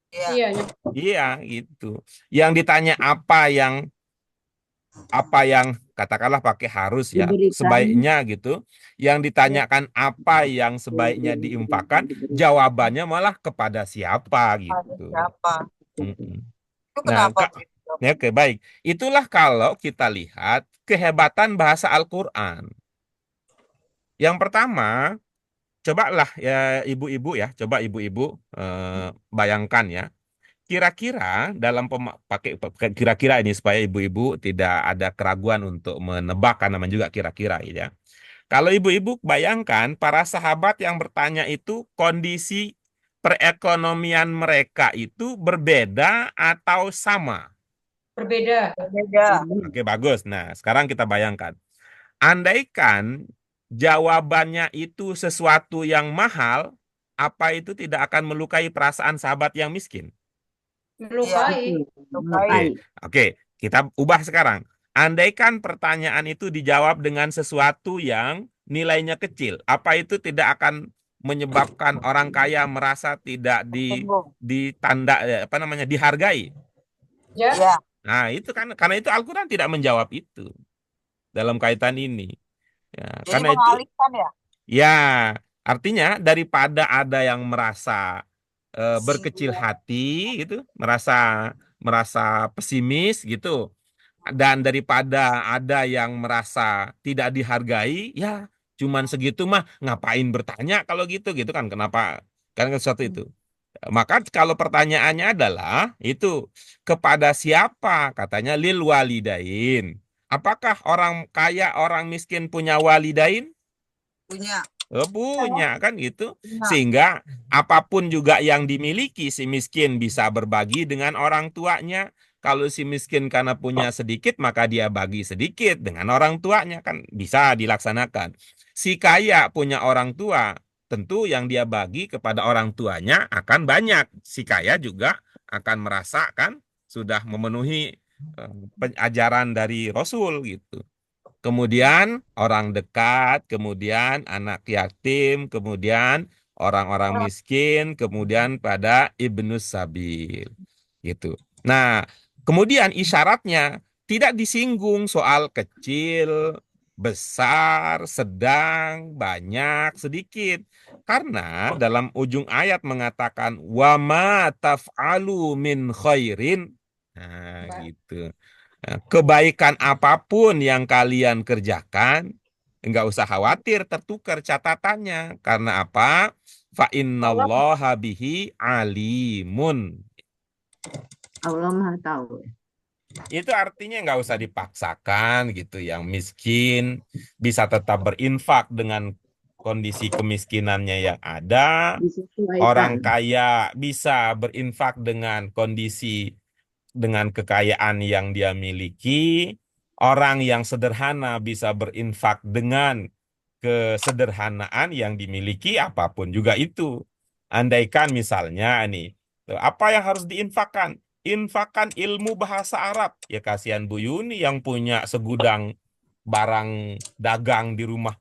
Iya. Iya, Iya gitu. Yang ditanya apa yang katakanlah pakai harus ya Diberikan. sebaiknya gitu. Yang ditanyakan apa yang sebaiknya diinfakkan, jawabannya malah kepada siapa Ada gitu. siapa? Mm-mm. Itu Nah, kenapa gitu? ya, oke baik. Itulah kalau kita lihat kehebatan bahasa Al-Quran. Yang pertama, cobalah ya ibu-ibu ya, coba ibu-ibu bayangkan ya. Kira-kira dalam pakai kira-kira ini supaya ibu-ibu tidak ada keraguan untuk menebak karena namanya juga kira-kira ya. Kalau ibu-ibu bayangkan para sahabat yang bertanya itu kondisi perekonomian mereka itu berbeda atau sama? berbeda. Beda. Oke, bagus. Nah, sekarang kita bayangkan. Andaikan jawabannya itu sesuatu yang mahal, apa itu tidak akan melukai perasaan sahabat yang miskin? Melukai. Oke, oke, kita ubah sekarang. Andaikan pertanyaan itu dijawab dengan sesuatu yang nilainya kecil, apa itu tidak akan menyebabkan orang kaya merasa tidak ditanda apa namanya dihargai? Ya. Ya. Nah, itu kan karena itu Al-Quran tidak menjawab itu dalam kaitan ini. Ya, Jadi karena itu mengalihkan ya. ya artinya daripada ada yang merasa berkecil hati gitu, merasa pesimis gitu. dan daripada ada yang merasa tidak dihargai, ya cuman segitu mah ngapain bertanya kalau gitu gitu kan, kenapa kan sesuatu itu. Maka kalau pertanyaannya adalah itu kepada siapa, katanya lil walidain. Apakah orang kaya orang miskin punya walidain? Punya. Punya kan gitu. Punya. Sehingga apapun juga yang dimiliki si miskin bisa berbagi dengan orang tuanya. Kalau si miskin karena punya sedikit maka dia bagi sedikit dengan orang tuanya, kan bisa dilaksanakan. Si kaya punya orang tua, tentu yang dia bagi kepada orang tuanya akan banyak. Si kaya juga akan merasakan sudah memenuhi ajaran dari Rasul gitu. Kemudian orang dekat, kemudian anak yatim, kemudian orang-orang miskin, kemudian pada ibnus sabil. Gitu. Nah, kemudian isyaratnya tidak disinggung soal kecil, besar, sedang, banyak, sedikit. Karena dalam ujung ayat mengatakan wa ma taf'alu min khairin. Nah, gitu. Kebaikan apapun yang kalian kerjakan, enggak usah khawatir tertukar catatannya. Karena apa? Fa innallaha bihi alimun. Allah Maha tahu. Itu artinya enggak usah dipaksakan gitu. Yang miskin bisa tetap berinfak dengan kondisi kemiskinannya yang ada. Orang Disesuaikan. kaya bisa berinfak dengan kondisi dengan kekayaan yang dia miliki. Orang yang sederhana bisa berinfak dengan kesederhanaan yang dimiliki, apapun juga itu. Andaikan misalnya nih, apa yang harus diinfakkan? Infakkan ilmu bahasa Arab. Ya kasihan Bu Yuni yang punya segudang barang dagang di rumah.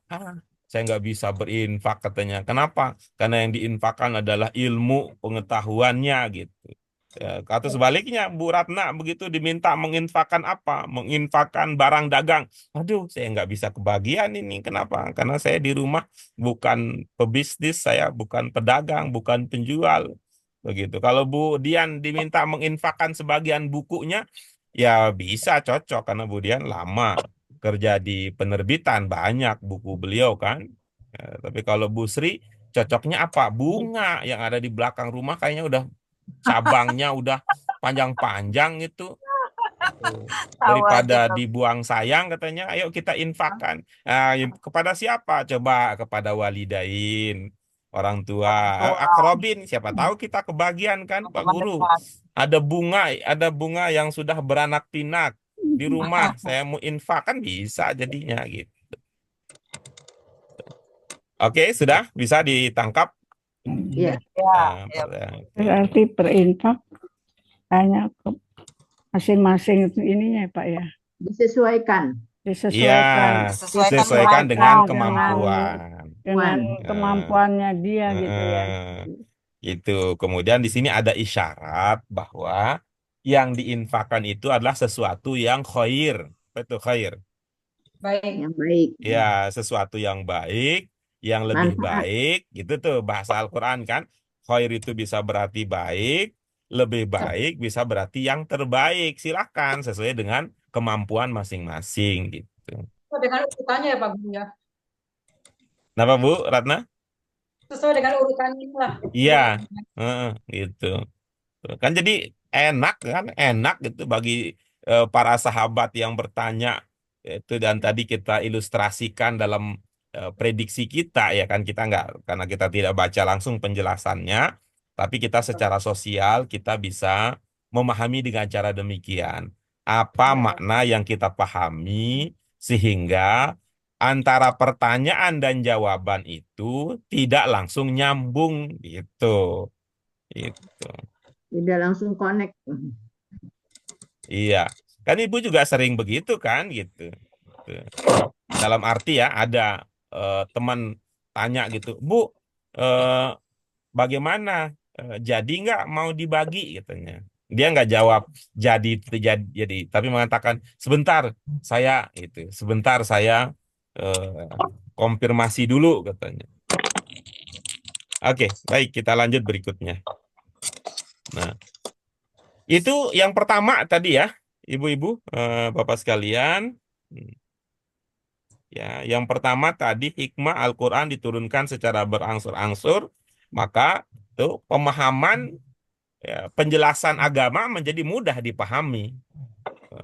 Saya nggak bisa berinfak katanya. Kenapa? Karena yang diinfakkan adalah ilmu pengetahuannya gitu. Ya, atau sebaliknya, Bu Ratna begitu diminta menginfakkan apa? Menginfakkan barang dagang. Aduh, saya nggak bisa kebagian ini. Kenapa? Karena saya di rumah bukan pebisnis, saya bukan pedagang, bukan penjual. Begitu. Kalau Bu Dian diminta menginfakkan sebagian bukunya, ya bisa cocok karena Bu Dian lama kerja di penerbitan, banyak buku beliau kan. Ya, tapi kalau Bu Sri cocoknya apa? Bunga yang ada di belakang rumah kayaknya udah cabangnya udah panjang-panjang itu. Tahu aja Daripada Rob. dibuang sayang katanya, ayo kita infakkan. Kepada siapa? Coba kepada walidain, orang tua, akrobin, siapa tahu kita kebagian kan, Pak Guru. Ada bunga yang sudah beranak pinak di rumah, saya mau infakkan bisa jadinya gitu. Oke, sudah bisa ditangkap. Iya. Ya, ya. Berarti berinfak hanya ke masing-masing ininya Pak ya. Disesuaikan. Disesuaikan. Disesuaikan dengan kemampuan. Dengan kemampuannya dia gitu ya. Itu. Kemudian di sini ada isyarat bahwa yang diinfakkan itu adalah sesuatu yang khair. Apa itu khair? Baik. Yang baik. Ya, sesuatu yang baik, yang lebih Manfaat. baik, gitu tuh bahasa Al-Quran kan. Khair itu bisa berarti baik, lebih baik bisa berarti yang terbaik. Silakan sesuai dengan kemampuan masing-masing gitu. Dengan urutannya ya Pak Guru ya. Kenapa Bu Ratna? Sesuai dengan urutannya lah. Iya, gitu. Kan jadi enak gitu bagi para sahabat yang bertanya itu, dan tadi kita ilustrasikan dalam prediksi kita ya kan, kita nggak, karena kita tidak baca langsung penjelasannya, tapi kita secara sosial kita bisa memahami dengan cara demikian. Apa makna yang kita pahami sehingga antara pertanyaan dan jawaban itu tidak langsung nyambung gitu. Itu. Tidak langsung connect. Iya, kan Ibu juga sering begitu kan gitu. Tuh. Dalam arti ya ada teman tanya gitu, Bu, bagaimana? Jadi nggak mau dibagi katanya. Dia nggak jawab jadi, tapi mengatakan sebentar sebentar saya konfirmasi dulu katanya. Oke, baik kita lanjut berikutnya. Nah, itu yang pertama tadi ya. ibu-ibu, bapak sekalian. Hmm. Ya, yang pertama tadi hikmah Al-Quran diturunkan secara berangsur-angsur, maka tuh pemahaman, ya, penjelasan agama menjadi mudah dipahami.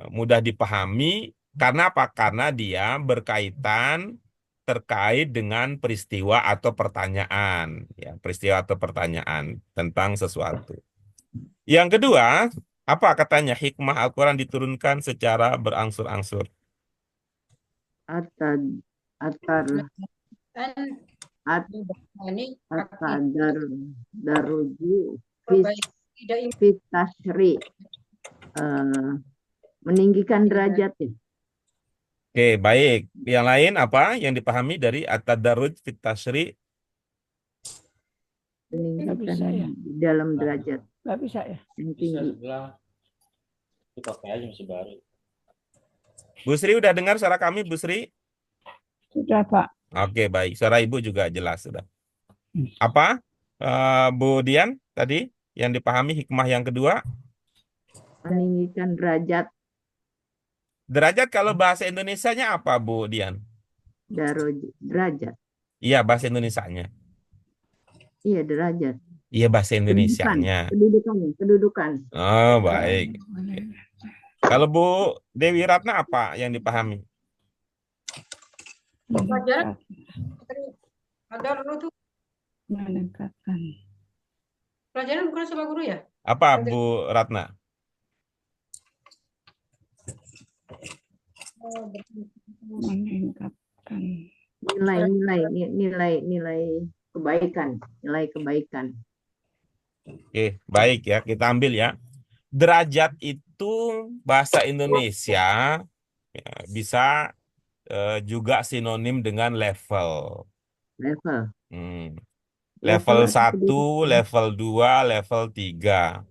Mudah dipahami karena apa? Karena dia berkaitan terkait dengan peristiwa atau pertanyaan, ya, peristiwa atau pertanyaan tentang sesuatu. Yang kedua, apa katanya hikmah Al-Quran diturunkan secara berangsur-angsur? Atad atar Dan at ini atadar daruju perbaiki tidak fit tasri, meninggikan derajat ya. Oke, baik. Yang lain apa yang dipahami dari at-tadarruj fit tasyri'? Meninggikan bisa ya. di dalam derajat Nggak bisa ya. yang tinggi. Itu pakai aja masih baru. Bu Sri udah dengar suara kami, Bu Sri? Sudah, Pak. Oke, baik. Suara Ibu juga jelas sudah. Apa, Bu Dian tadi yang dipahami hikmah yang kedua? Meninggikan derajat Derajat kalau bahasa Indonesianya apa, Bu Dian? derajat. Iya, bahasa Indonesianya. Iya, derajat. Iya, bahasa Kedudukan, Indonesianya. kedudukan. Oh, baik. Oke. Kalau Bu Dewi Ratna apa yang dipahami? pelajaran ada itu Meningkatkan. pelajaran bukan sama guru ya? Apa, Bu Ratna? Meningkatkan. Nilai kebaikan. Oke, baik ya. Kita ambil ya. Derajat itu bahasa Indonesia, ya, bisa juga sinonim dengan level. Level. Level atau 1, level 2, level 3.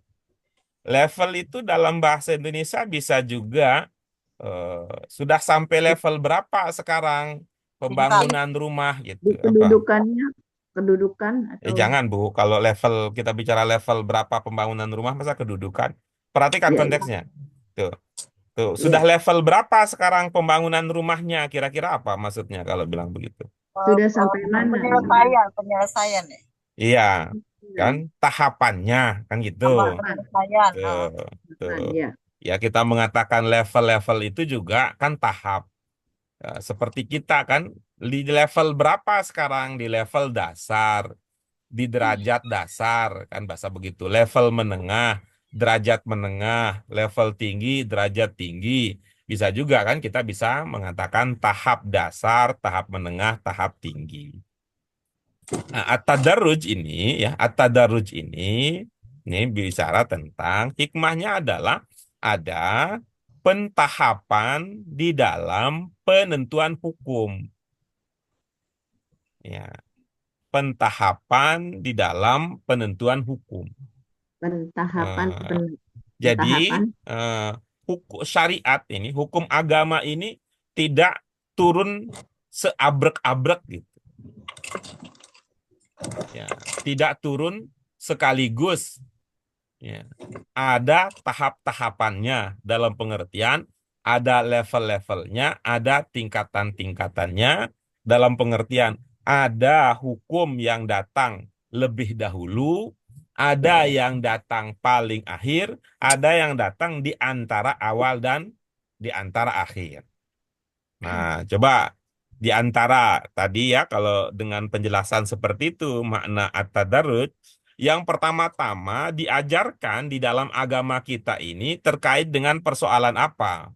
Level itu dalam bahasa Indonesia bisa juga sudah sampai level berapa sekarang pembangunan rumah Di gitu. Apa? kedudukan atau Jangan Bu, kalau level kita bicara level berapa pembangunan rumah masa kedudukan. Perhatikan Ya, konteksnya. Tuh. Tuh, ya. sudah level berapa sekarang pembangunan rumahnya? Kira-kira apa maksudnya kalau bilang begitu? Sudah sampai mana? Penyelesaian ya. Iya, kan tahapannya kan gitu. Penyelesaian. Tuh, tuh. Ya. Ya kita mengatakan level-level itu juga kan tahap. Ya, seperti kita kan di level berapa sekarang? Di level dasar, di derajat dasar kan bahasa begitu. Level menengah, derajat menengah, level tinggi, derajat tinggi. Bisa juga kan kita bisa mengatakan tahap dasar, tahap menengah, tahap tinggi. Nah, at-tadarruj ini ya, at-tadarruj ini bicara tentang hikmahnya adalah ada pentahapan di dalam penentuan hukum. Ya, pentahapan di dalam penentuan hukum. Jadi hukum syariat ini, hukum agama ini tidak turun seabrek-abrek gitu. Ya, tidak turun sekaligus. Ya. Ada tahap-tahapannya dalam pengertian, ada level-levelnya, ada tingkatan-tingkatannya dalam pengertian. Ada hukum yang datang lebih dahulu, ada yang datang paling akhir, ada yang datang di antara awal dan di antara akhir. Nah, coba di antara tadi ya, kalau dengan penjelasan seperti itu makna at-tadarruj, yang pertama-tama diajarkan di dalam agama kita ini terkait dengan persoalan apa?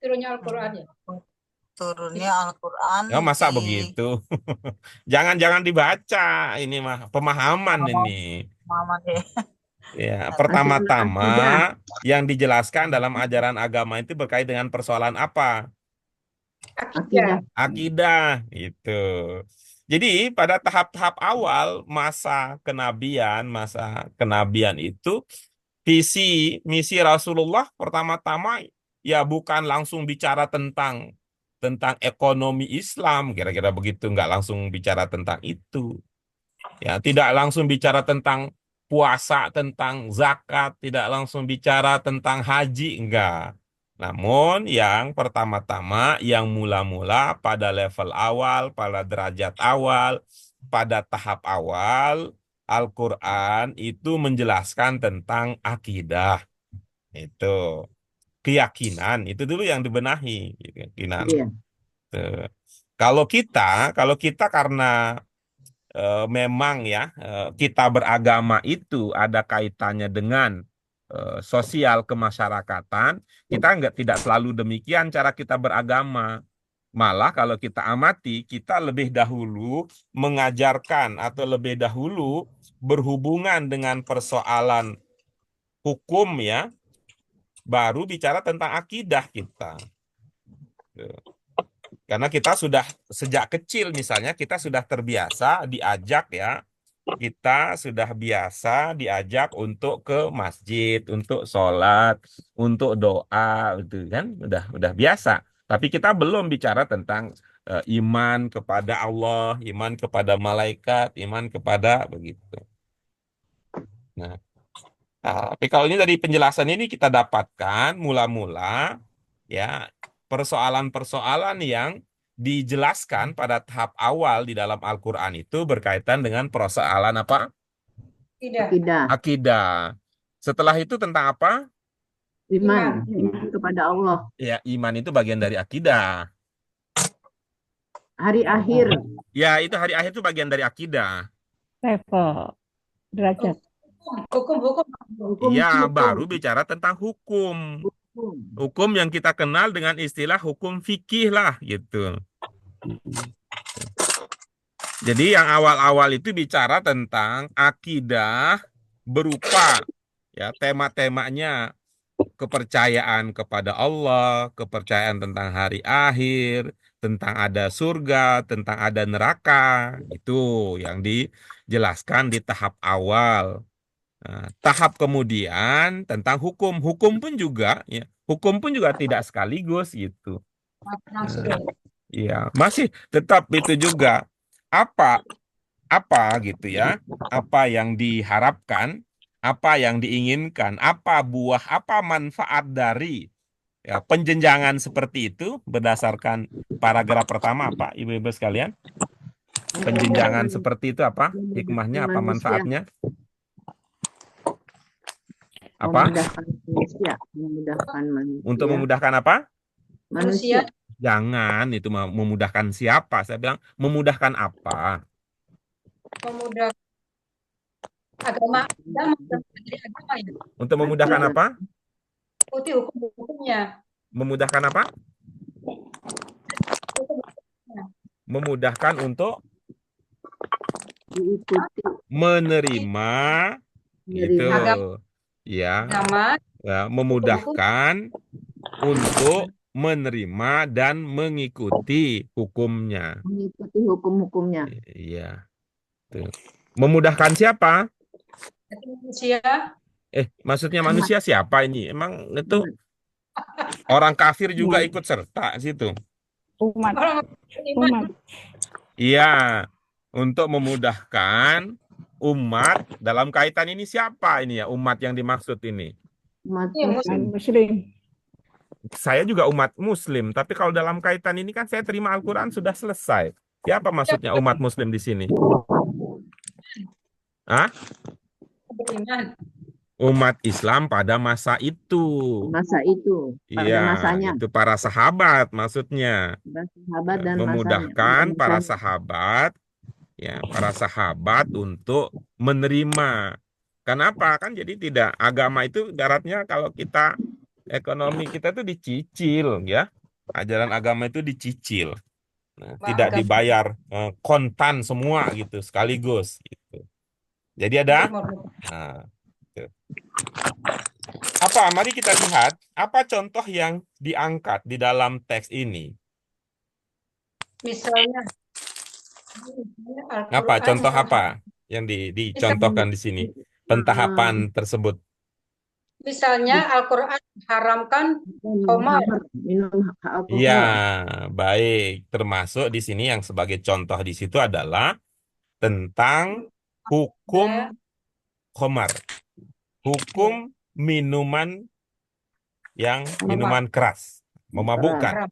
Turunnya Al-Quran ya. Turunnya Al-Quran Ya masa di begitu? Jangan dibaca, ini mah pemahaman ini. Muhammad ya. Ya, pertama-tama yang dijelaskan dalam ajaran agama itu berkait dengan persoalan apa? Akidah. Akidah itu. Jadi pada tahap-tahap awal masa kenabian itu visi misi Rasulullah pertama-tama ya bukan langsung bicara tentang ekonomi Islam, kira-kira begitu, nggak langsung bicara tentang itu. Ya, tidak langsung bicara tentang puasa, tentang zakat, tidak langsung bicara tentang haji, enggak. Namun yang pertama-tama, yang mula-mula pada level awal, pada derajat awal, pada tahap awal, Al-Quran itu menjelaskan tentang akidah. Itu keyakinan, itu dulu yang dibenahi, keyakinan. Iya. Tuh. Kalau kita karena memang ya kita beragama itu ada kaitannya dengan sosial kemasyarakatan, kita tidak selalu demikian cara kita beragama. Malah kalau kita amati, kita lebih dahulu mengajarkan atau lebih dahulu berhubungan dengan persoalan hukum ya, baru bicara tentang akidah kita. Tuh. Karena kita sudah sejak kecil misalnya kita sudah terbiasa diajak ya, kita sudah biasa diajak untuk ke masjid, untuk sholat, untuk doa, itu kan udah biasa. Tapi kita belum bicara tentang iman kepada Allah, iman kepada malaikat, iman kepada begitu. Nah, tapi kalau ini dari penjelasan ini kita dapatkan mula-mula ya persoalan-persoalan yang dijelaskan pada tahap awal di dalam Al-Quran itu berkaitan dengan persoalan apa? Tidak. Akidah, Akidah. Setelah itu tentang apa? iman kepada Allah. Ya, iman itu bagian dari akidah. Hari akhir, Ya, itu hari akhir itu bagian dari akidah. Level derajat. Hukum. hukum Ya, hukum, baru bicara tentang hukum. hukum. Hukum yang kita kenal dengan istilah hukum fikih lah, gitu. Jadi yang awal-awal itu bicara tentang akidah berupa ya tema-temanya kepercayaan kepada Allah, kepercayaan tentang hari akhir, tentang ada surga, tentang ada neraka. Itu yang dijelaskan di tahap awal. Nah, tahap kemudian tentang hukum. Hukum pun juga ya, hukum pun juga tidak sekaligus gitu. Langsung. Iya, masih tetap itu juga apa gitu ya, apa yang diharapkan, apa yang diinginkan, apa buah, apa manfaat dari ya, penjenjangan seperti itu berdasarkan paragraf pertama apa, ibu-ibu sekalian? Penjenjangan seperti itu apa? Hikmahnya apa, manfaatnya? Apa? Memudahkan manusia, memudahkan manusia. Untuk memudahkan apa? Manusia. Jangan itu memudahkan siapa? Saya bilang memudahkan apa? Memudahkan agama ya. Untuk memudahkan apa? Ikuti hukum-hukumnya. Memudahkan apa? Memudahkan untuk Diikuti, menerima itu ya, Agama ya, memudahkan untuk menerima dan mengikuti hukumnya. mengikuti hukum-hukumnya. Iya. Tuh. Memudahkan siapa? manusia. Maksudnya manusia siapa ini? Emang itu orang kafir juga ikut serta situ. Umat. Orang beriman. Umat. Iya, untuk memudahkan umat dalam kaitan ini siapa ini ya umat yang dimaksud ini? Umat Iya, Muslim. Muslim. Saya juga umat Muslim, tapi kalau dalam kaitan ini kan saya terima Al-Quran sudah selesai. Siapa maksudnya umat Muslim di sini? Hah? Beriman. Umat Islam pada masa itu. Masa itu, pada Iya, masanya. itu para sahabat maksudnya. Sahabat dan Memudahkan masanya. para sahabat, ya, para sahabat untuk menerima. Kenapa? Kan jadi tidak agama itu daratnya kalau kita ekonomi kita tuh dicicil ya. Ajaran agama itu dicicil. Nah, tidak dibayar kontan semua gitu sekaligus gitu. Jadi ada nah, gitu. Apa? Mari kita lihat apa contoh yang diangkat di dalam teks ini. Misalnya Apa contoh apa yang dicontohkan di sini? Pentahapan tersebut. Misalnya Al-Quran haramkan khamar. Minum alkohol. Iya, baik. Termasuk di sini yang sebagai contoh di situ adalah tentang hukum khomar. Hukum minuman yang minuman keras, memabukkan. Haram.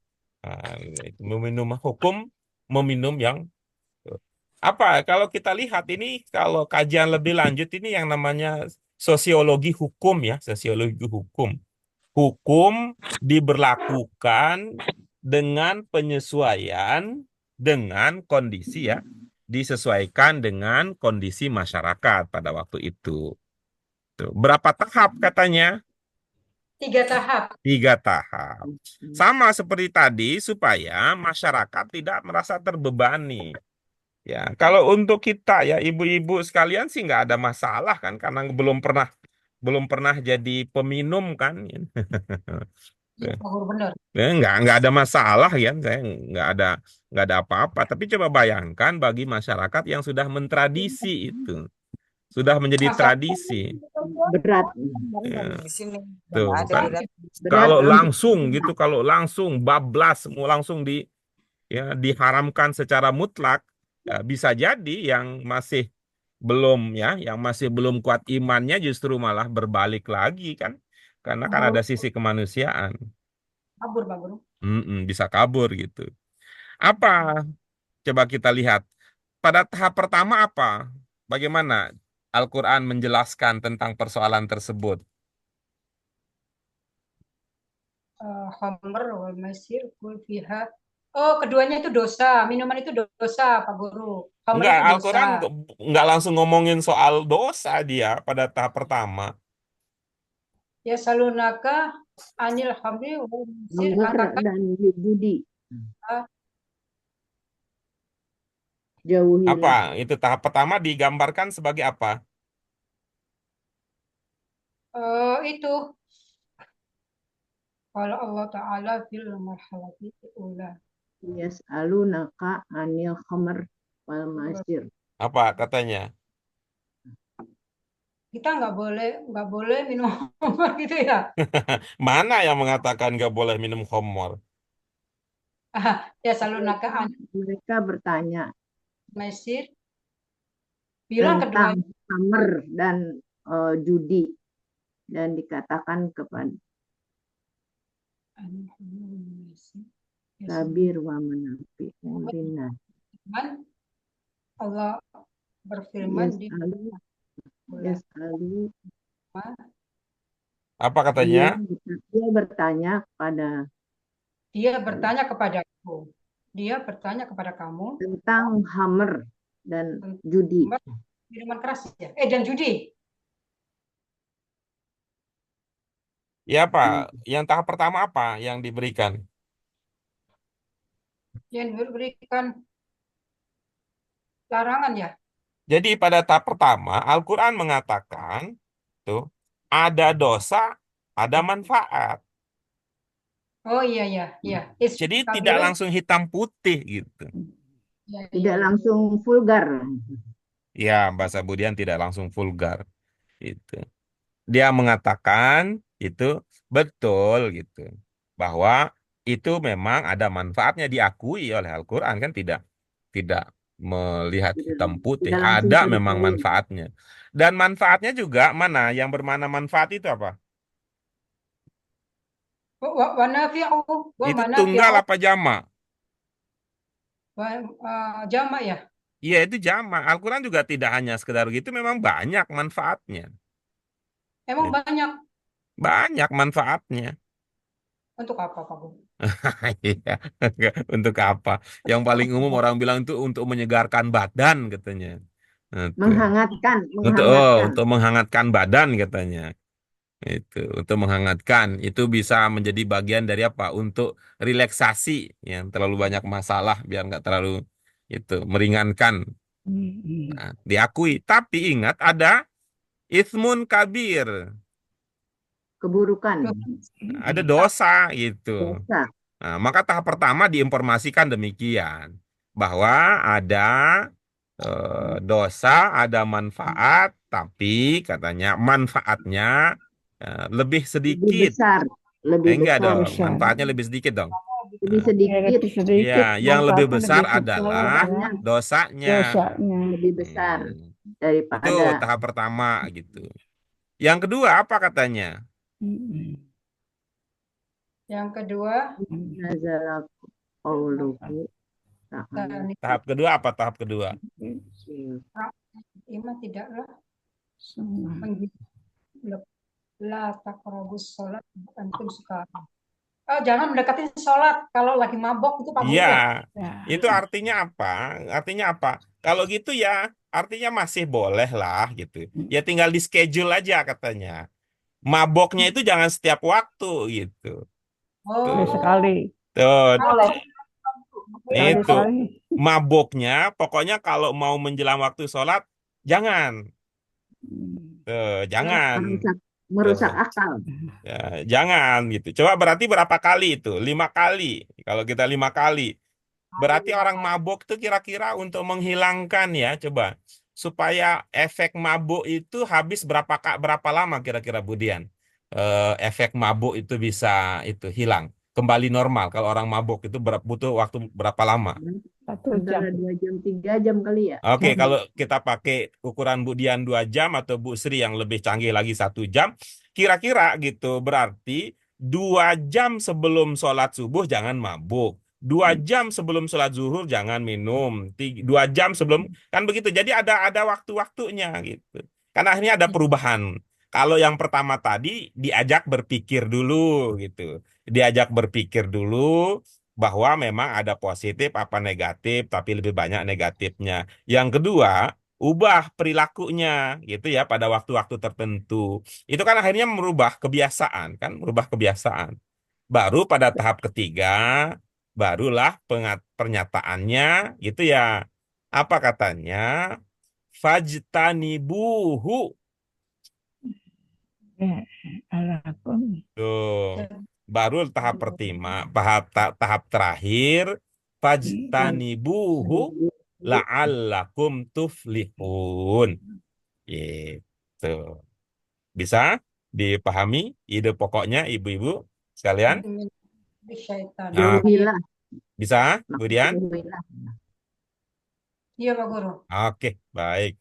Hukum meminum yang apa? Kalau kita lihat ini, kalau kajian lebih lanjut ini yang namanya sosiologi hukum ya, sosiologi hukum. Hukum diberlakukan dengan penyesuaian dengan kondisi ya, disesuaikan dengan kondisi masyarakat pada waktu itu. Tuh. Berapa tahap katanya? 3 tahap. 3 tahap. Sama seperti tadi supaya masyarakat tidak merasa terbebani. Ya, kalau untuk kita ya ibu-ibu sekalian sih nggak ada masalah kan karena belum pernah jadi peminum kan. Ya, Pak Guru, benar. Nggak ada masalah ya, saya nggak ada apa-apa. Tapi coba bayangkan bagi masyarakat yang sudah mentradisi itu, sudah menjadi Masa tradisi. Berat. Ya, Di sini tuh nggak ada kan. berat. Kalau Berat. langsung gitu, kalau langsung bablas, mau langsung diharamkan secara mutlak, ya bisa jadi yang masih belum kuat imannya justru malah berbalik lagi kan, karena kan ada sisi kemanusiaan. kabur, Pak Guru. Bisa kabur gitu. Apa? Coba kita lihat. Pada tahap pertama apa? Bagaimana Al-Quran menjelaskan tentang persoalan tersebut? Khamr wal maisir kul fiha. Oh, keduanya itu dosa. Minuman itu dosa, Pak Guru. Khamr Enggak, itu dosa. Al-Quran enggak langsung ngomongin soal dosa dia pada tahap pertama. Ya salunaka anil khamri wal maisir Manggar katakan dan judi. Ah. Jauhilah. Apa? Itu tahap pertama digambarkan sebagai apa? itu kalau Allah Ta'ala fil marhalati ula. Yas'alunaka anil khamr wal maisir. Apa katanya? Kita nggak boleh minum khamr gitu ya. Mana yang mengatakan nggak boleh minum khamr? Ya salunaka anil Mereka bertanya maisir. Bilang tentang keduanya. khamr dan judi, dan dikatakan kepada Anil khamri wal maisir. Ya tabir wa menafi ulina. salunaka. Allah berfirman di Yas'alu. Apa katanya? Dia bertanya kepada Dia bertanya kepadaku. Dia bertanya kepada kamu tentang khamr dan judi. minuman keras ya. Dan judi. Ya apa? Yang tahap pertama apa yang diberikan? Yang diberikan larangan ya. Jadi pada tahap pertama Al-Quran mengatakan tuh ada dosa, ada manfaat. Oh iya. Jadi tidak langsung hitam putih gitu. Tidak langsung vulgar. Ya, bahasa Budian tidak langsung vulgar. Itu. Dia mengatakan itu betul gitu. Bahwa itu memang ada manfaatnya diakui oleh Al-Quran kan tidak melihat hitam putih. Tidak langsung Ada cari memang tahu. manfaatnya. Dan manfaatnya juga mana? Yang bermana manfaat itu apa? Wa nafi'u wa Itu manafi'u tunggal apa jama'? jama ya. Iya itu jama'. Al-Quran juga tidak hanya sekedar gitu, memang banyak manfaatnya. Emang banyak. Banyak manfaatnya. Untuk apa, Pak Guru? Iya, untuk apa? Yang paling umum orang bilang itu untuk menyegarkan badan katanya. Itu. Menghangatkan. Untuk menghangatkan badan katanya. Itu untuk menghangatkan itu bisa menjadi bagian dari apa? Untuk relaksasi yang terlalu banyak masalah biar nggak terlalu itu meringankan. Nah, diakui. Tapi ingat ada ismun kabir. Keburukan. Ada dosa gitu. Dosa. Nah, maka tahap pertama diinformasikan demikian bahwa ada dosa, ada manfaat, tapi katanya manfaatnya lebih Lebih sedikit. besar. Lebih Enggak besar. dong, Besar. manfaatnya lebih sedikit dong. Lebih Ya, sedikit. lebih sedikit. Ya, yang lebih manfaatnya besar lebih adalah besar adalah dosanya. dosanya. Lebih besar. Itu daripada tahap pertama gitu. Yang kedua apa katanya? Yang kedua, nazala qauluhu ta'ala. Tahap kedua apa tahap kedua? iman tidaklah la taqrabus sholat antum sekarang. Oh, jangan mendekati sholat kalau lagi mabok itu Pak Guru Iya, ya? itu artinya apa? Artinya apa? Kalau gitu ya, artinya masih boleh lah gitu. Ya tinggal di schedule aja katanya. Maboknya itu jangan setiap waktu gitu. Boleh Oh, sekali. Tuh, Boleh. Sekali itu sekali. maboknya pokoknya kalau mau menjelang waktu sholat jangan. Tuh, jangan. merusak Tuh. akal. Ya, jangan gitu. Coba berarti berapa kali itu? 5 kali. Kalau kita 5 kali. Berarti orang mabuk itu kira-kira untuk menghilangkan ya, coba. Supaya efek mabuk itu habis berapa lama kira-kira Budian? Efek mabuk itu bisa itu hilang. Kembali normal. Kalau orang mabuk itu butuh waktu berapa lama? 1 jam. Antara 2 jam 3 jam kali ya. Oke, kalau kita pakai ukuran Bu Dian 2 jam atau Bu Sri yang lebih canggih lagi 1 jam, kira-kira gitu berarti 2 jam sebelum sholat subuh jangan mabuk. 2 jam sebelum sholat zuhur jangan minum. 2 jam sebelum kan begitu. Jadi ada waktu-waktunya gitu. Karena akhirnya ada perubahan. Kalau yang pertama tadi diajak berpikir dulu gitu. Diajak berpikir dulu bahwa memang ada positif apa negatif, tapi lebih banyak negatifnya. Yang kedua, ubah perilakunya gitu ya pada waktu-waktu tertentu. Itu kan akhirnya merubah kebiasaan kan, merubah kebiasaan. Baru pada tahap ketiga, barulah pernyataannya gitu ya. Apa katanya? Fajtanibuhu. Ya, alakum. Tuh. Baru tahap pertama, tahap terakhir, fajtanibuhu la'allakum tuflihun. Gitu. Bisa dipahami ide pokoknya ibu-ibu sekalian? syaitan. Nah, Jauhilah. bisa, kemudian? Jauhilah. Iya Pak Guru. Oke, baik.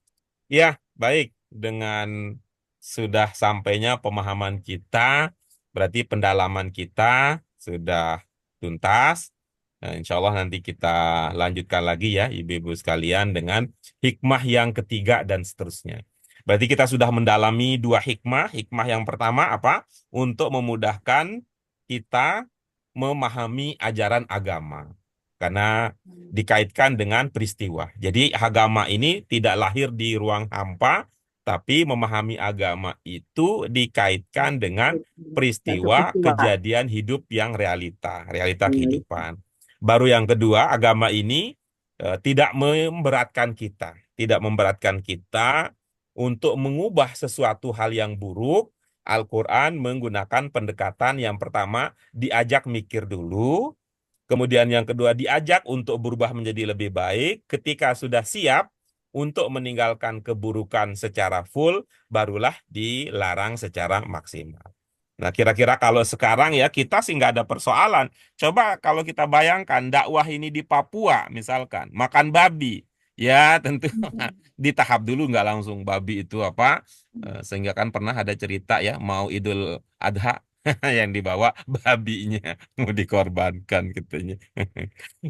Ya, baik. Dengan sudah sampainya pemahaman kita, berarti pendalaman kita sudah tuntas. Nah, insya Allah nanti kita lanjutkan lagi ya, ibu-ibu sekalian, dengan hikmah yang ketiga dan seterusnya. Berarti kita sudah mendalami 2 hikmah. Hikmah yang pertama apa? Untuk memudahkan kita memahami ajaran agama. Karena dikaitkan dengan peristiwa. Jadi agama ini tidak lahir di ruang hampa, tapi memahami agama itu dikaitkan dengan peristiwa kejadian hidup yang realita kehidupan. Baru yang kedua, agama ini tidak memberatkan kita untuk mengubah sesuatu hal yang buruk. Al-Quran menggunakan pendekatan yang pertama, diajak mikir dulu. Kemudian yang kedua diajak untuk berubah menjadi lebih baik. Ketika sudah siap untuk meninggalkan keburukan secara full, barulah dilarang secara maksimal. Nah, kira-kira kalau sekarang ya kita sih nggak ada persoalan. Coba kalau kita bayangkan dakwah ini di Papua misalkan, makan babi. Ya tentu di tahap dulu nggak langsung babi itu apa. Sehingga kan pernah ada cerita ya mau Idul Adha yang dibawa babinya mau dikorbankan katanya.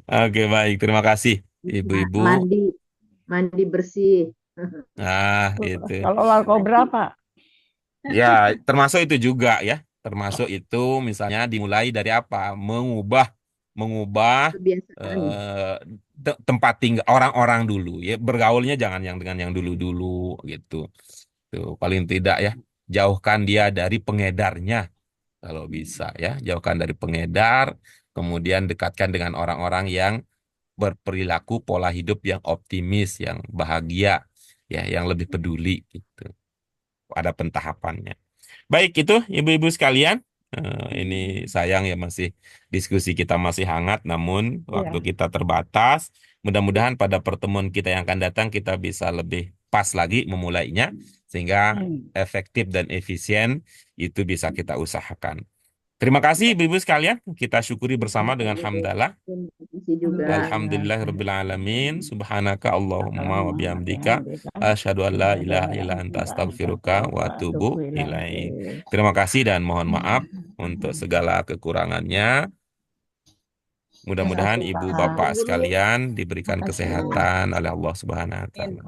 Oke, baik. Terima kasih ibu-ibu. Mandi bersih. Nah, itu. Kalau warga berapa? Ya, termasuk itu juga ya. Termasuk itu misalnya dimulai dari apa? Mengubah Kebiasaan. tempat tinggal orang-orang dulu ya. Bergaulnya jangan yang dengan yang dulu-dulu gitu. Tuh, paling tidak ya, jauhkan dia dari pengedarnya. Kalau bisa ya, jauhkan dari pengedar, kemudian dekatkan dengan orang-orang yang berperilaku pola hidup yang optimis, yang bahagia, ya, yang lebih peduli gitu. Ada pentahapannya. Baik itu ibu-ibu sekalian, ini sayang ya masih diskusi kita masih hangat, namun waktu kita terbatas. Mudah-mudahan pada pertemuan kita yang akan datang kita bisa lebih pas lagi memulainya, sehingga efektif dan efisien itu bisa kita usahakan. Terima kasih Ibu-ibu sekalian. Kita syukuri bersama dengan hamdalah. Terima kasih juga. Alhamdulillahirrabbilalamin. Subhanaka Allahumma wa bihamdika. Asyhadu an la ilaha illa anta astaghfiruka wa atubu ilaik. Terima kasih dan mohon maaf untuk segala kekurangannya. Mudah-mudahan Terima kasih, ibu Pak bapak Guru. sekalian diberikan kesehatan oleh Allah Subhanahu wa taala.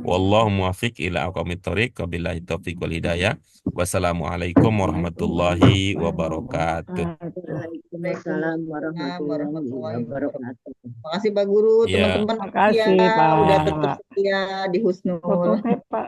Wallahu muwaffiq ila aqwamit thoriq, wabillahi taufiq wal hidayah. Wassalamualaikum warahmatullahi wabarakatuh. Waalaikumsalam warahmatullahi wabarakatuh. Terima kasih Pak Guru, Ya. teman-teman Terima kasih, ya Pak. udah tetap setia di Husnul. Fotonya, Pak.